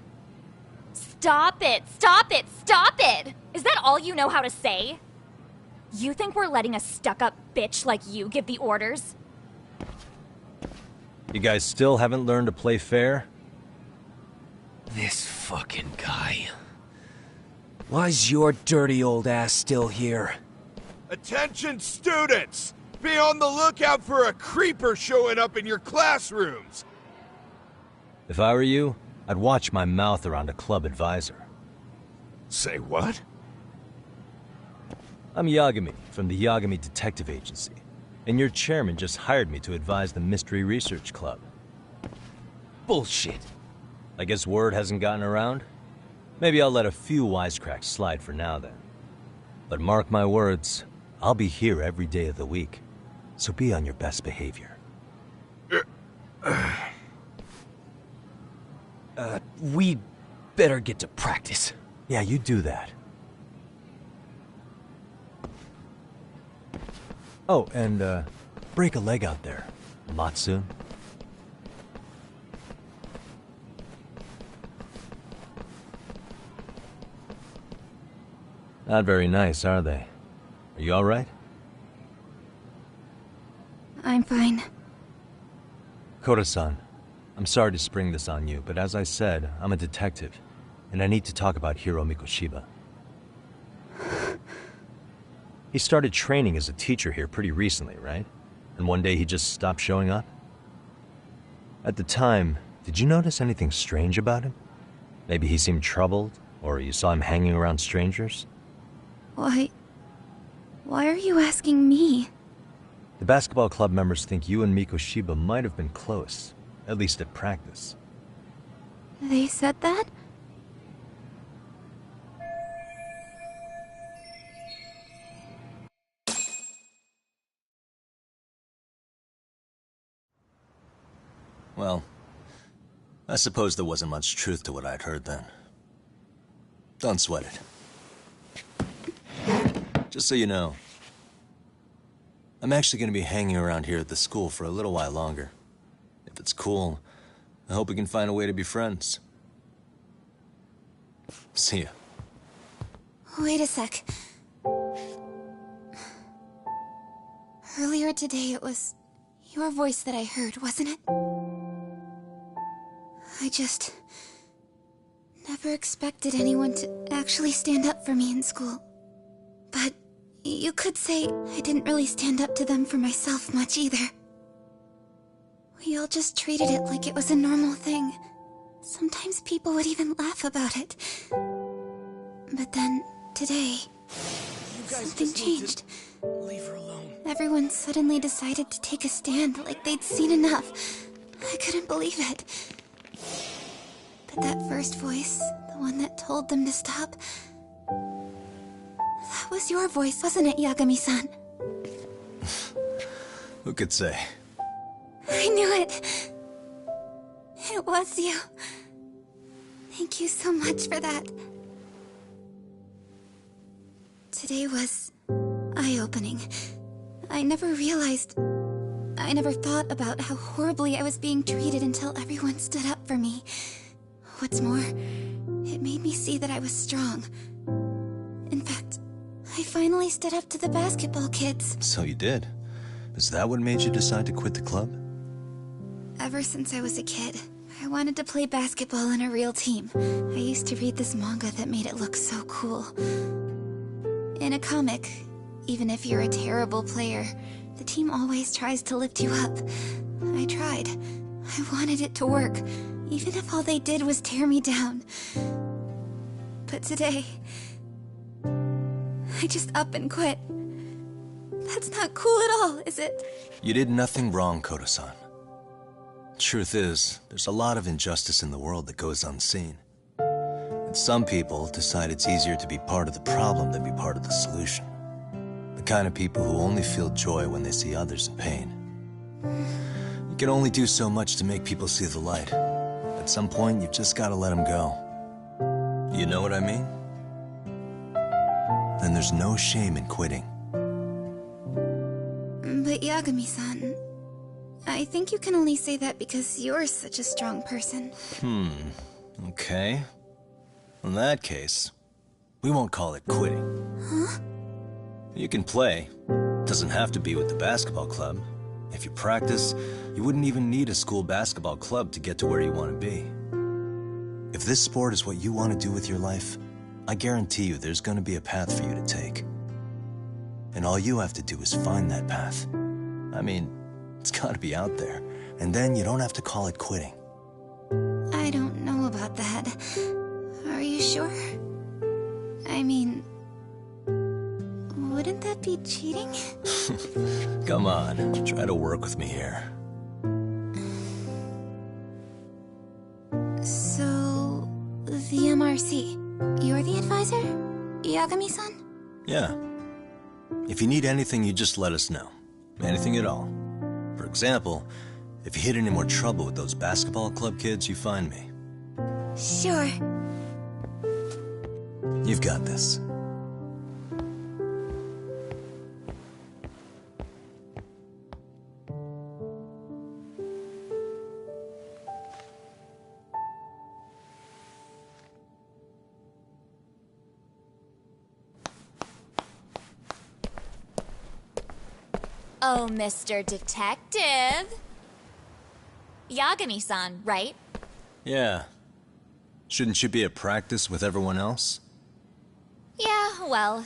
Stop it! Stop it! Stop it! Is that all you know how to say? You think we're letting a stuck-up bitch like you give the orders? You guys still haven't learned to play fair? This fucking guy. Why's your dirty old ass still here? Attention students! Be on the lookout for a creeper showing up in your classrooms! If I were you, I'd watch my mouth around a club advisor. Say what? I'm Yagami, from the Yagami Detective Agency, and your chairman just hired me to advise the Mystery Research Club. Bullshit. I guess word hasn't gotten around? Maybe I'll let a few wisecracks slide for now then. But mark my words, I'll be here every day of the week, so be on your best behavior. We better get to practice. Yeah, you do that. Oh, and, break a leg out there. A lot soon. Not very nice, are they? Are you alright? I'm fine. Koda-san, I'm sorry to spring this on you, but as I said, I'm a detective, and I need to talk about Hiro Mikoshiba. He started training as a teacher here pretty recently, right? And one day he just stopped showing up? At the time, did you notice anything strange about him? Maybe he seemed troubled, or you saw him hanging around strangers? Why are you asking me? The basketball club members think you and Mikoshiba might have been close, at least at practice. They said that? Well, I suppose there wasn't much truth to what I'd heard then. Don't sweat it. Just so you know, I'm actually going to be hanging around here at the school for a little while longer. If it's cool, I hope we can find a way to be friends. See ya. Wait a sec. Earlier today it was your voice that I heard, wasn't it? I just never expected anyone to actually stand up for me in school. But you could say I didn't really stand up to them for myself much either. We all just treated it like it was a normal thing. Sometimes people would even laugh about it. But then, today, something changed. Leave her alone. Everyone suddenly decided to take a stand like they'd seen enough. I couldn't believe it. But that first voice, the one that told them to stop, that was your voice, wasn't it, Yagami-san? Who could say? I knew it. It was you. Thank you so much for that. Today was eye-opening. I never thought about how horribly I was being treated until everyone stood up for me. What's more, it made me see that I was strong. In fact, I finally stood up to the basketball kids. So you did. Is that what made you decide to quit the club? Ever since I was a kid, I wanted to play basketball in a real team. I used to read this manga that made it look so cool. In a comic, even if you're a terrible player, the team always tries to lift you up. I tried. I wanted it to work, even if all they did was tear me down. But today, I just up and quit. That's not cool at all, is it? You did nothing wrong, Koda-san. Truth is, there's a lot of injustice in the world that goes unseen. And some people decide it's easier to be part of the problem than be part of the solution. The kind of people who only feel joy when they see others in pain. You can only do so much to make people see the light. At some point, you've just got to let them go. You know what I mean? Then there's no shame in quitting. But Yagami-san, I think you can only say that because you're such a strong person. Okay. In that case, we won't call it quitting. Huh? You can play. Doesn't have to be with the basketball club. If you practice, you wouldn't even need a school basketball club to get to where you want to be. If this sport is what you want to do with your life, I guarantee you there's going to be a path for you to take. And all you have to do is find that path. I mean, it's got to be out there. And then you don't have to call it quitting. I don't know about that. Are you sure? I mean, wouldn't that be cheating? Come on, try to work with me here. So, the MRC, you're the advisor? Yagami-san? Yeah. If you need anything, you just let us know. Anything at all. For example, if you hit any more trouble with those basketball club kids, you find me. Sure. You've got this. Oh, Mr. Detective. Yagami-san, right? Yeah. Shouldn't you be at practice with everyone else? Yeah, well,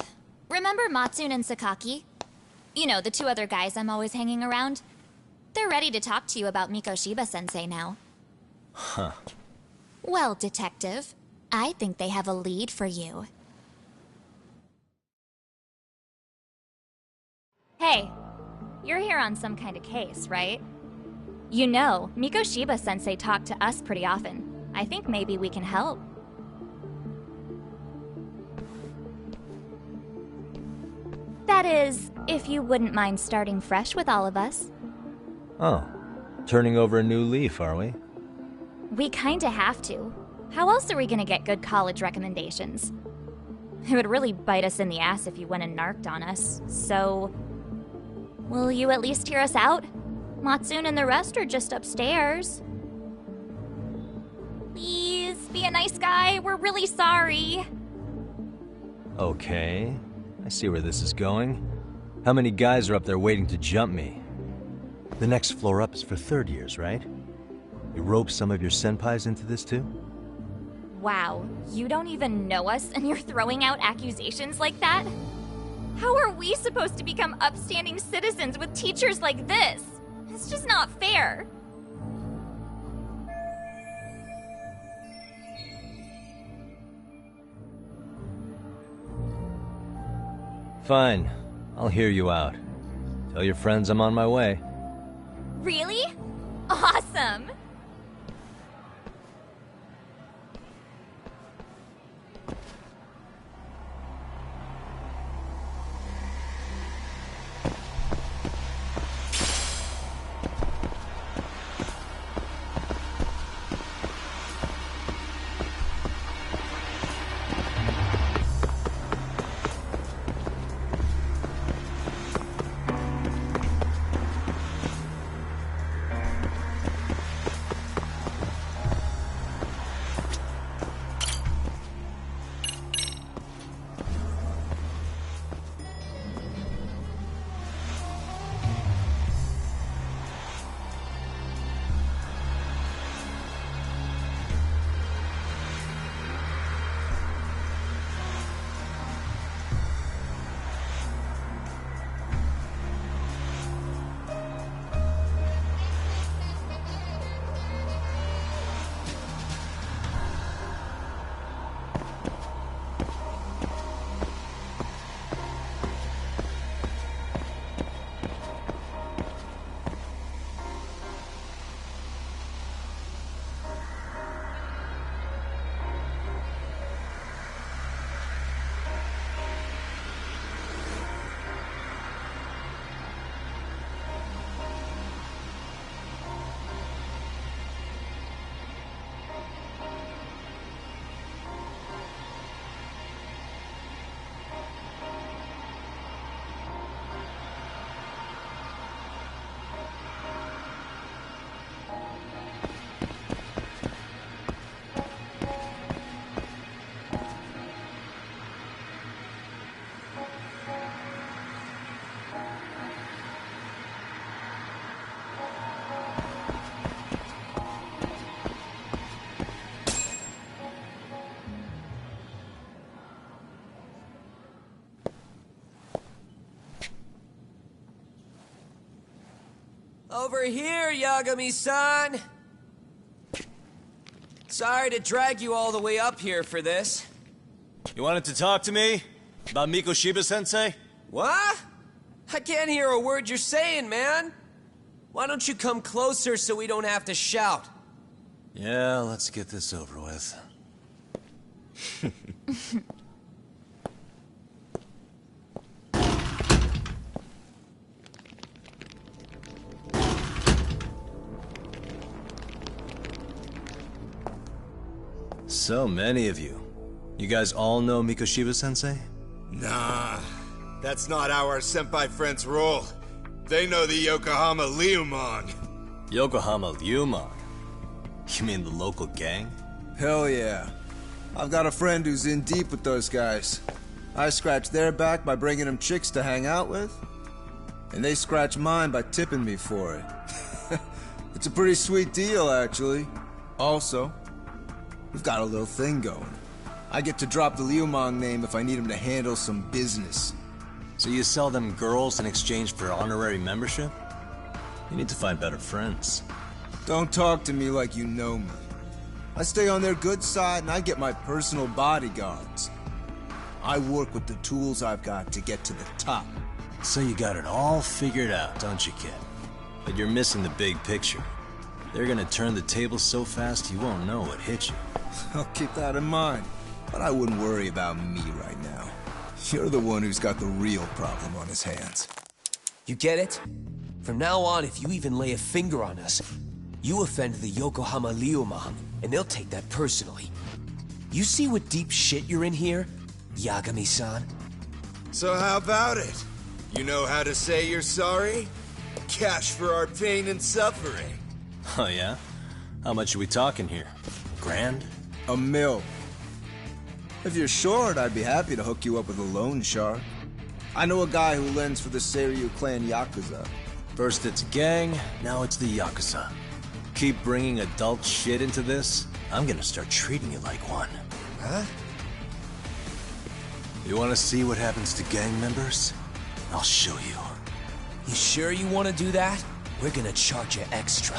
remember Matsune and Sakaki? You know, the two other guys I'm always hanging around? They're ready to talk to you about Mikoshiba-sensei now. Huh. Well, Detective, I think they have a lead for you. Hey, you're here on some kind of case, right? You know, Mikoshiba-sensei talked to us pretty often. I think maybe we can help. That is, if you wouldn't mind starting fresh with all of us. Oh. Turning over a new leaf, are we? We kinda have to. How else are we gonna get good college recommendations? It would really bite us in the ass if you went and narked on us, so... Will you at least hear us out? Matsune and the rest are just upstairs. Please, be a nice guy. We're really sorry. Okay. I see where this is going. How many guys are up there waiting to jump me? The next floor up is for third years, right? You rope some of your senpais into this too? Wow, you don't even know us and you're throwing out accusations like that? How are we supposed to become upstanding citizens with teachers like this? It's just not fair. Fine. I'll hear you out. Tell your friends I'm on my way. Really? Awesome! Over here, Yagami-san! Sorry to drag you all the way up here for this. You wanted to talk to me? About Mikoshiba-sensei? What? I can't hear a word you're saying, man. Why don't you come closer so we don't have to shout? Yeah, let's get this over with. So many of you. You guys all know Mikoshiba-sensei? Nah, that's not how our senpai friends roll. They know the Yokohama Liumang. Yokohama Liumang? You mean the local gang? Hell yeah. I've got a friend who's in deep with those guys. I scratch their back by bringing them chicks to hang out with, and they scratch mine by tipping me for it. It's a pretty sweet deal, actually. Also, we've got a little thing going. I get to drop the Liumang name if I need him to handle some business. So you sell them girls in exchange for honorary membership? You need to find better friends. Don't talk to me like you know me. I stay on their good side and I get my personal bodyguards. I work with the tools I've got to get to the top. So you got it all figured out, don't you, kid? But you're missing the big picture. They're gonna turn the tables so fast you won't know what hit you. I'll keep that in mind. But I wouldn't worry about me right now. You're the one who's got the real problem on his hands. You get it? From now on, if you even lay a finger on us, you offend the Yokohama Liumang, and they'll take that personally. You see what deep shit you're in here, Yagami-san? So how about it? You know how to say you're sorry? Cash for our pain and suffering. Oh yeah? How much are we talking here? Grand? $1 million. If you're short, I'd be happy to hook you up with a loan shark. I know a guy who lends for the Seiryu clan Yakuza. First it's gang, now it's the Yakuza. Keep bringing adult shit into this, I'm gonna start treating you like one. Huh? You wanna see what happens to gang members? I'll show you. You sure you want to do that? We're gonna charge you extra.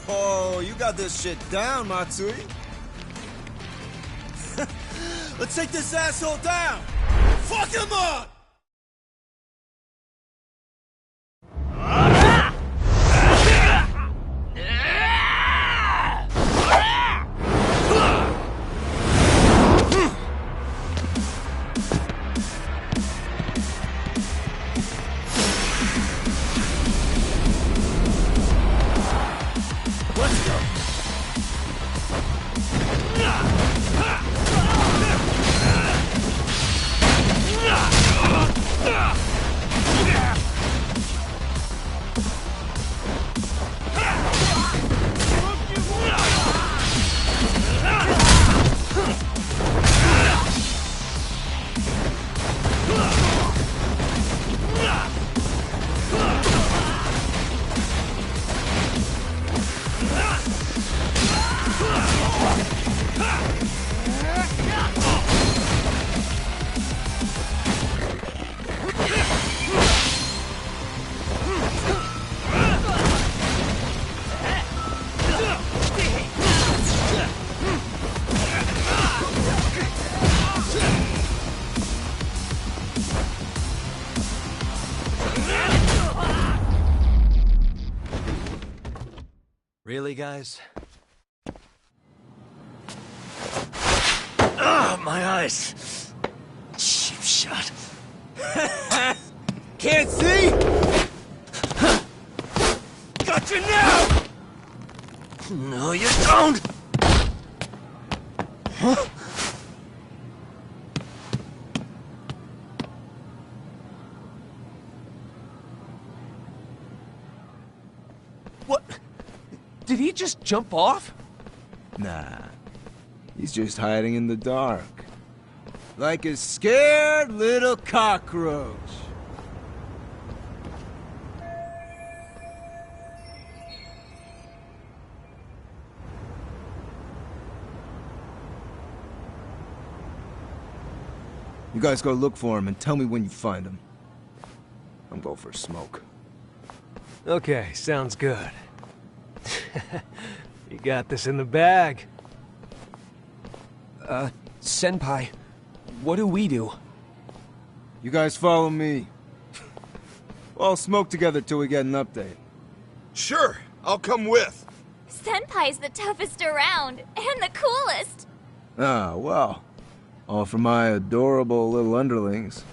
Oh, you got this shit down, Matsui. Let's take this asshole down! Fuck him up! Let's go! Really, guys? Ah, my eyes! Cheap shot. Can't see? Got you now! No, you don't! Huh? What? Did he just jump off? Nah. He's just hiding in the dark. Like a scared little cockroach. You guys go look for him and tell me when you find him. I'm going for a smoke. Okay, sounds good. You got this in the bag. Senpai, what do we do? You guys follow me. We'll smoke together till we get an update. Sure, I'll come with. Senpai's the toughest around, and the coolest. Ah, well. All for my adorable little underlings.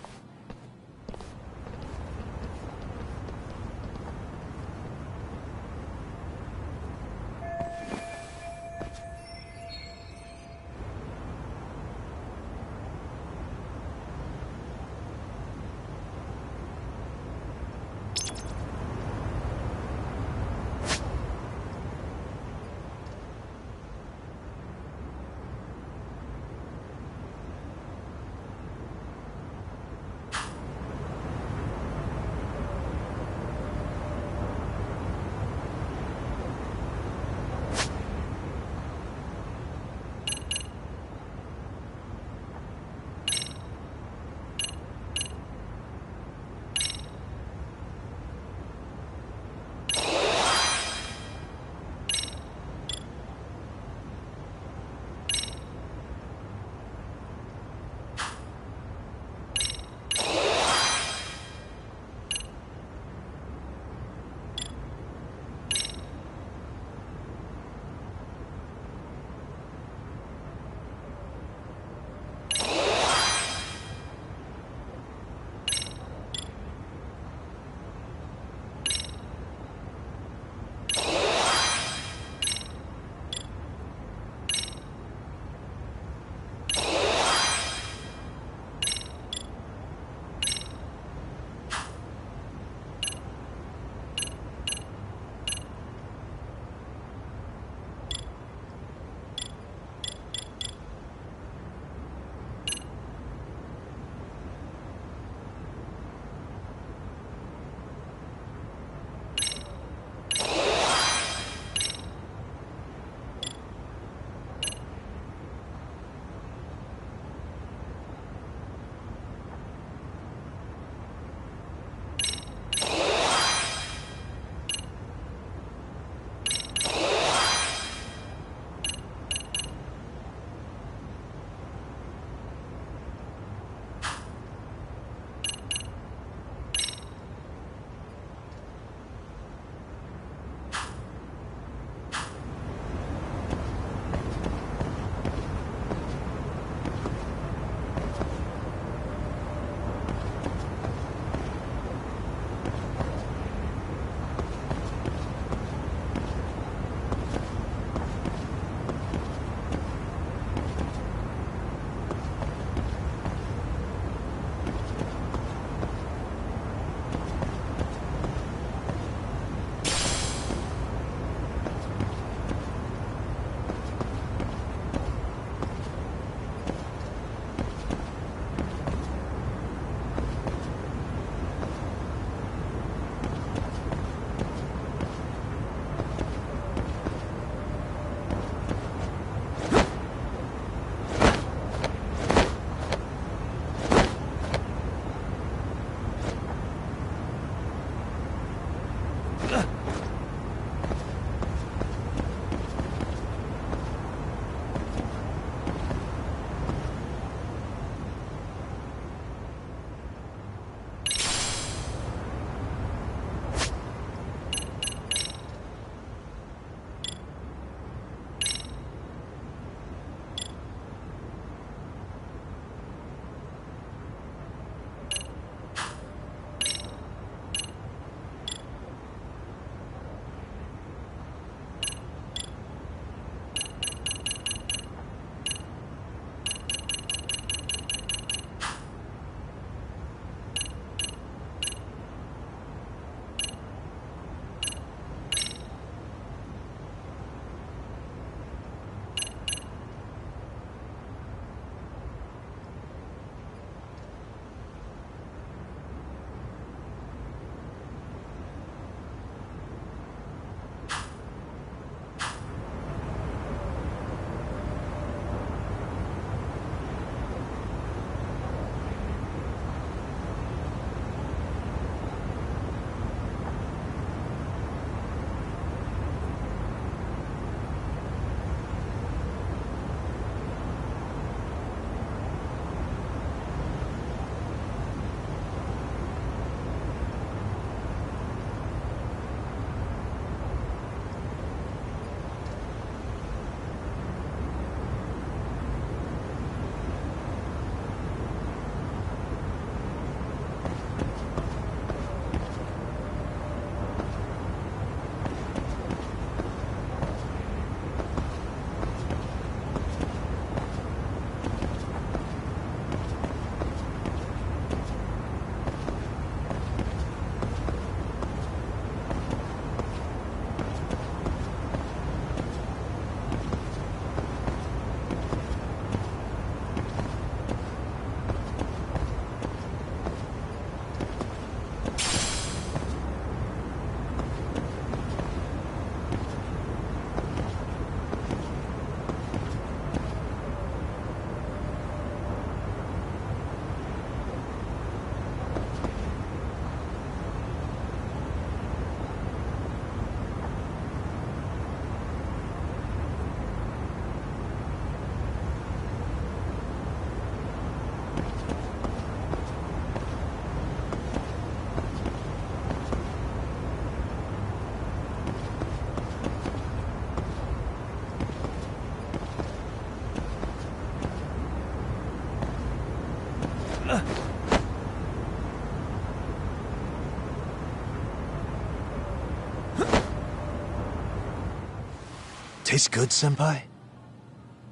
Tastes good, Senpai?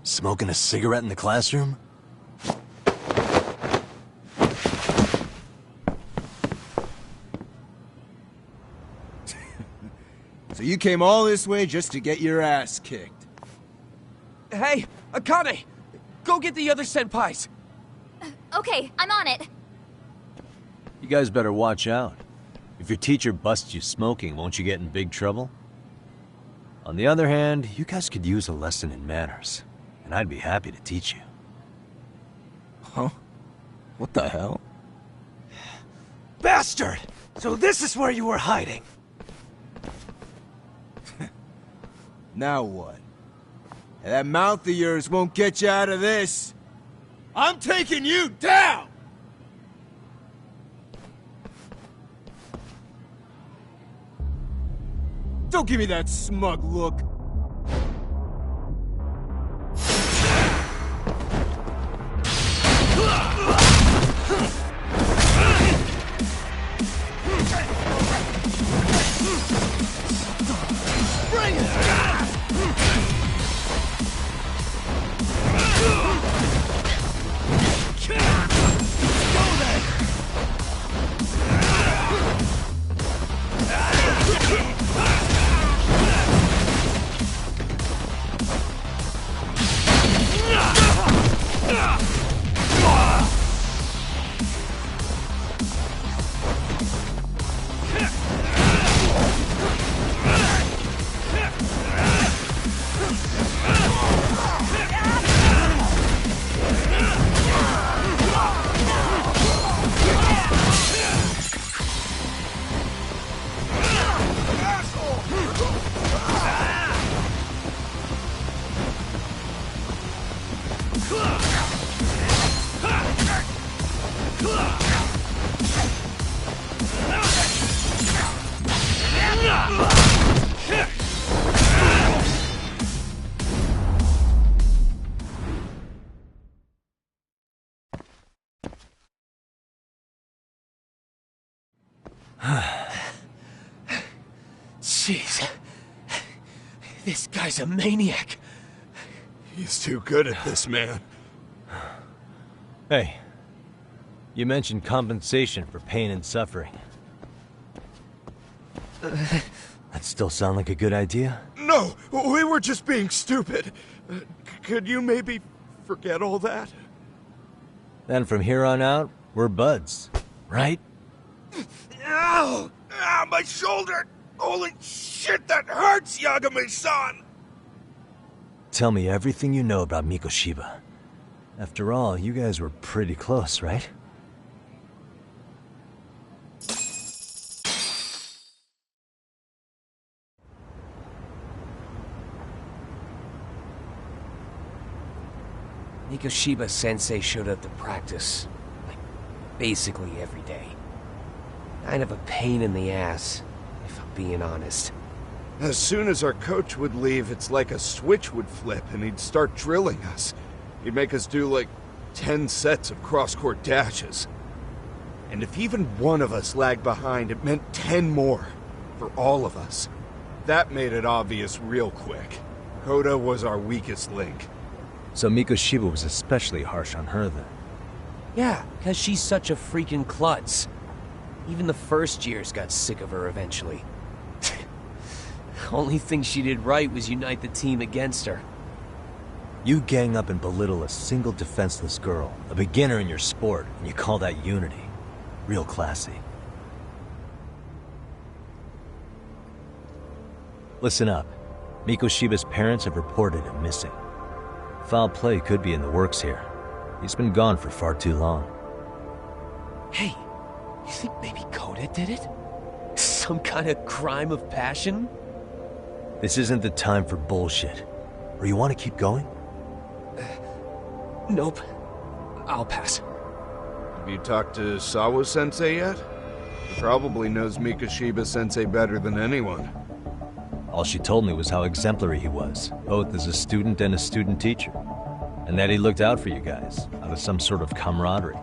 Smoking a cigarette in the classroom? So you came all this way just to get your ass kicked? Hey, Akane! Go get the other senpais! Okay, I'm on it. You guys better watch out. If your teacher busts you smoking, won't you get in big trouble? On the other hand, you guys could use a lesson in manners, and I'd be happy to teach you. Huh? What the hell? Bastard! So this is where you were hiding. Now what? That mouth of yours won't get you out of this. I'm taking you down! Don't give me that smug look. Bring it! Jeez. This guy's a maniac. He's too good at this, man. Hey, you mentioned compensation for pain and suffering. That still sound like a good idea? No, we were just being stupid. Could you maybe forget all that? Then from here on out, we're buds, right? Ow! Ow, my shoulder! Holy shit, that hurts, Yagami-san! Tell me everything you know about Mikoshiba. After all, you guys were pretty close, right? Mikoshiba Sensei showed up to practice, like, basically every day. Kind of a pain in the ass, if I'm being honest. As soon as our coach would leave, it's like a switch would flip and he'd start drilling us. He'd make us do like 10 sets of cross-court dashes. And if even one of us lagged behind, it meant 10 more. For all of us. That made it obvious real quick. Koda was our weakest link. So Mikoshiba was especially harsh on her then? Yeah, because she's such a freaking klutz. Even the first years got sick of her eventually. Only thing she did right was unite the team against her. You gang up and belittle a single defenseless girl, a beginner in your sport, and you call that unity. Real classy. Listen up. Mikoshiba's parents have reported him missing. Foul play could be in the works here. He's been gone for far too long. Hey, you think maybe Koda did it? Some kind of crime of passion? This isn't the time for bullshit. Or you want to keep going? Nope. I'll pass. Have you talked to Sawa-sensei yet? He probably knows Mikoshiba-sensei better than anyone. All she told me was how exemplary he was, both as a student and a student teacher. And that he looked out for you guys, out of some sort of camaraderie.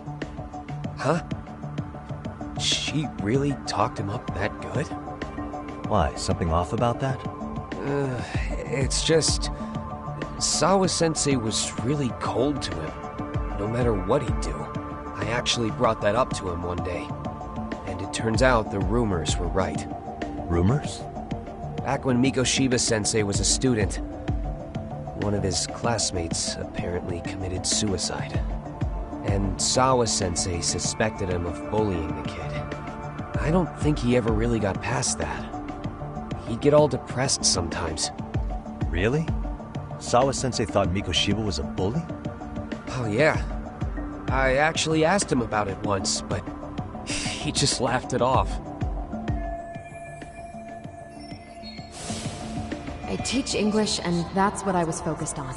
Huh? She really talked him up that good? Why, something off about that? It's just... Sawa-sensei was really cold to him, no matter what he'd do. I actually brought that up to him one day. And it turns out the rumors were right. Rumors? Back when Mikoshiba-sensei was a student, one of his classmates apparently committed suicide. And Sawa-sensei suspected him of bullying the kid. I don't think he ever really got past that. He'd get all depressed sometimes. Really? Sawa-sensei thought Mikoshiba was a bully? Oh yeah. I actually asked him about it once, but he just laughed it off. I teach English, and that's what I was focused on.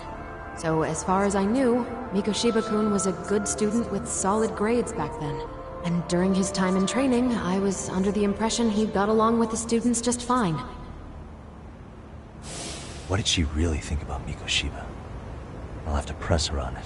So as far as I knew, Mikoshiba-kun was a good student with solid grades back then. And during his time in training, I was under the impression he got along with the students just fine. What did she really think about Mikoshiba? I'll have to press her on it.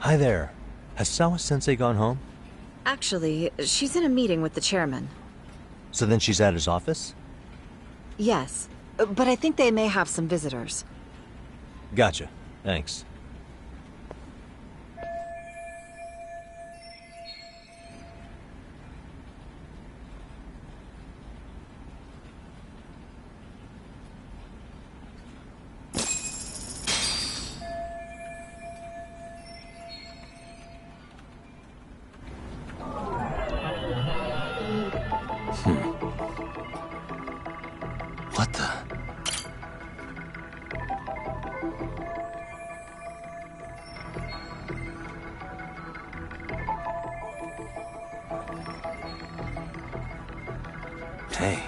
Hi there. Has Sawa-sensei gone home? Actually, she's in a meeting with the chairman. So then she's at his office? Yes, but I think they may have some visitors. Gotcha. Thanks. What the? Hey.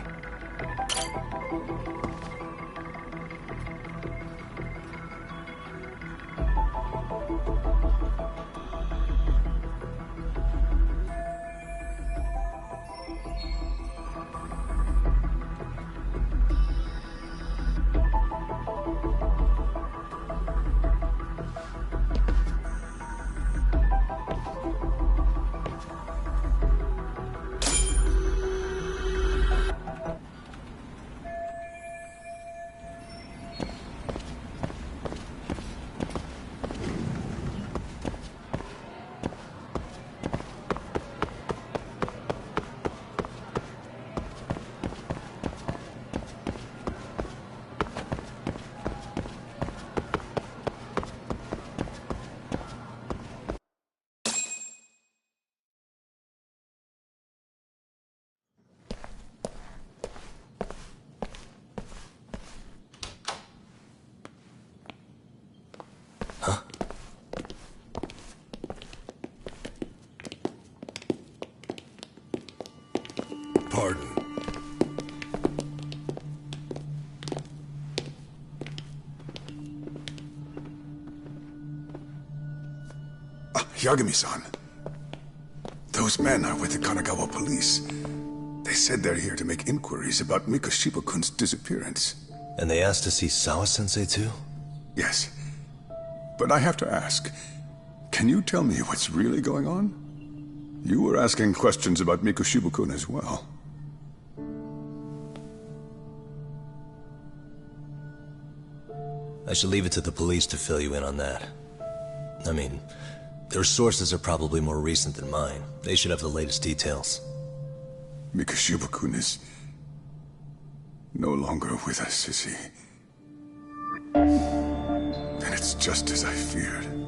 Pardon. Yagami-san. Those men are with the Kanagawa police. They said they're here to make inquiries about Mikoshiba-kun's disappearance. And they asked to see Sawa-sensei too? Yes. But I have to ask, Can you tell me what's really going on? You were asking questions about Mikoshiba-kun as well. I should leave it to the police to fill you in on that. I mean, their sources are probably more recent than mine. They should have the latest details. Mikoshiba-kun is no longer with us, is he? Then it's just as I feared.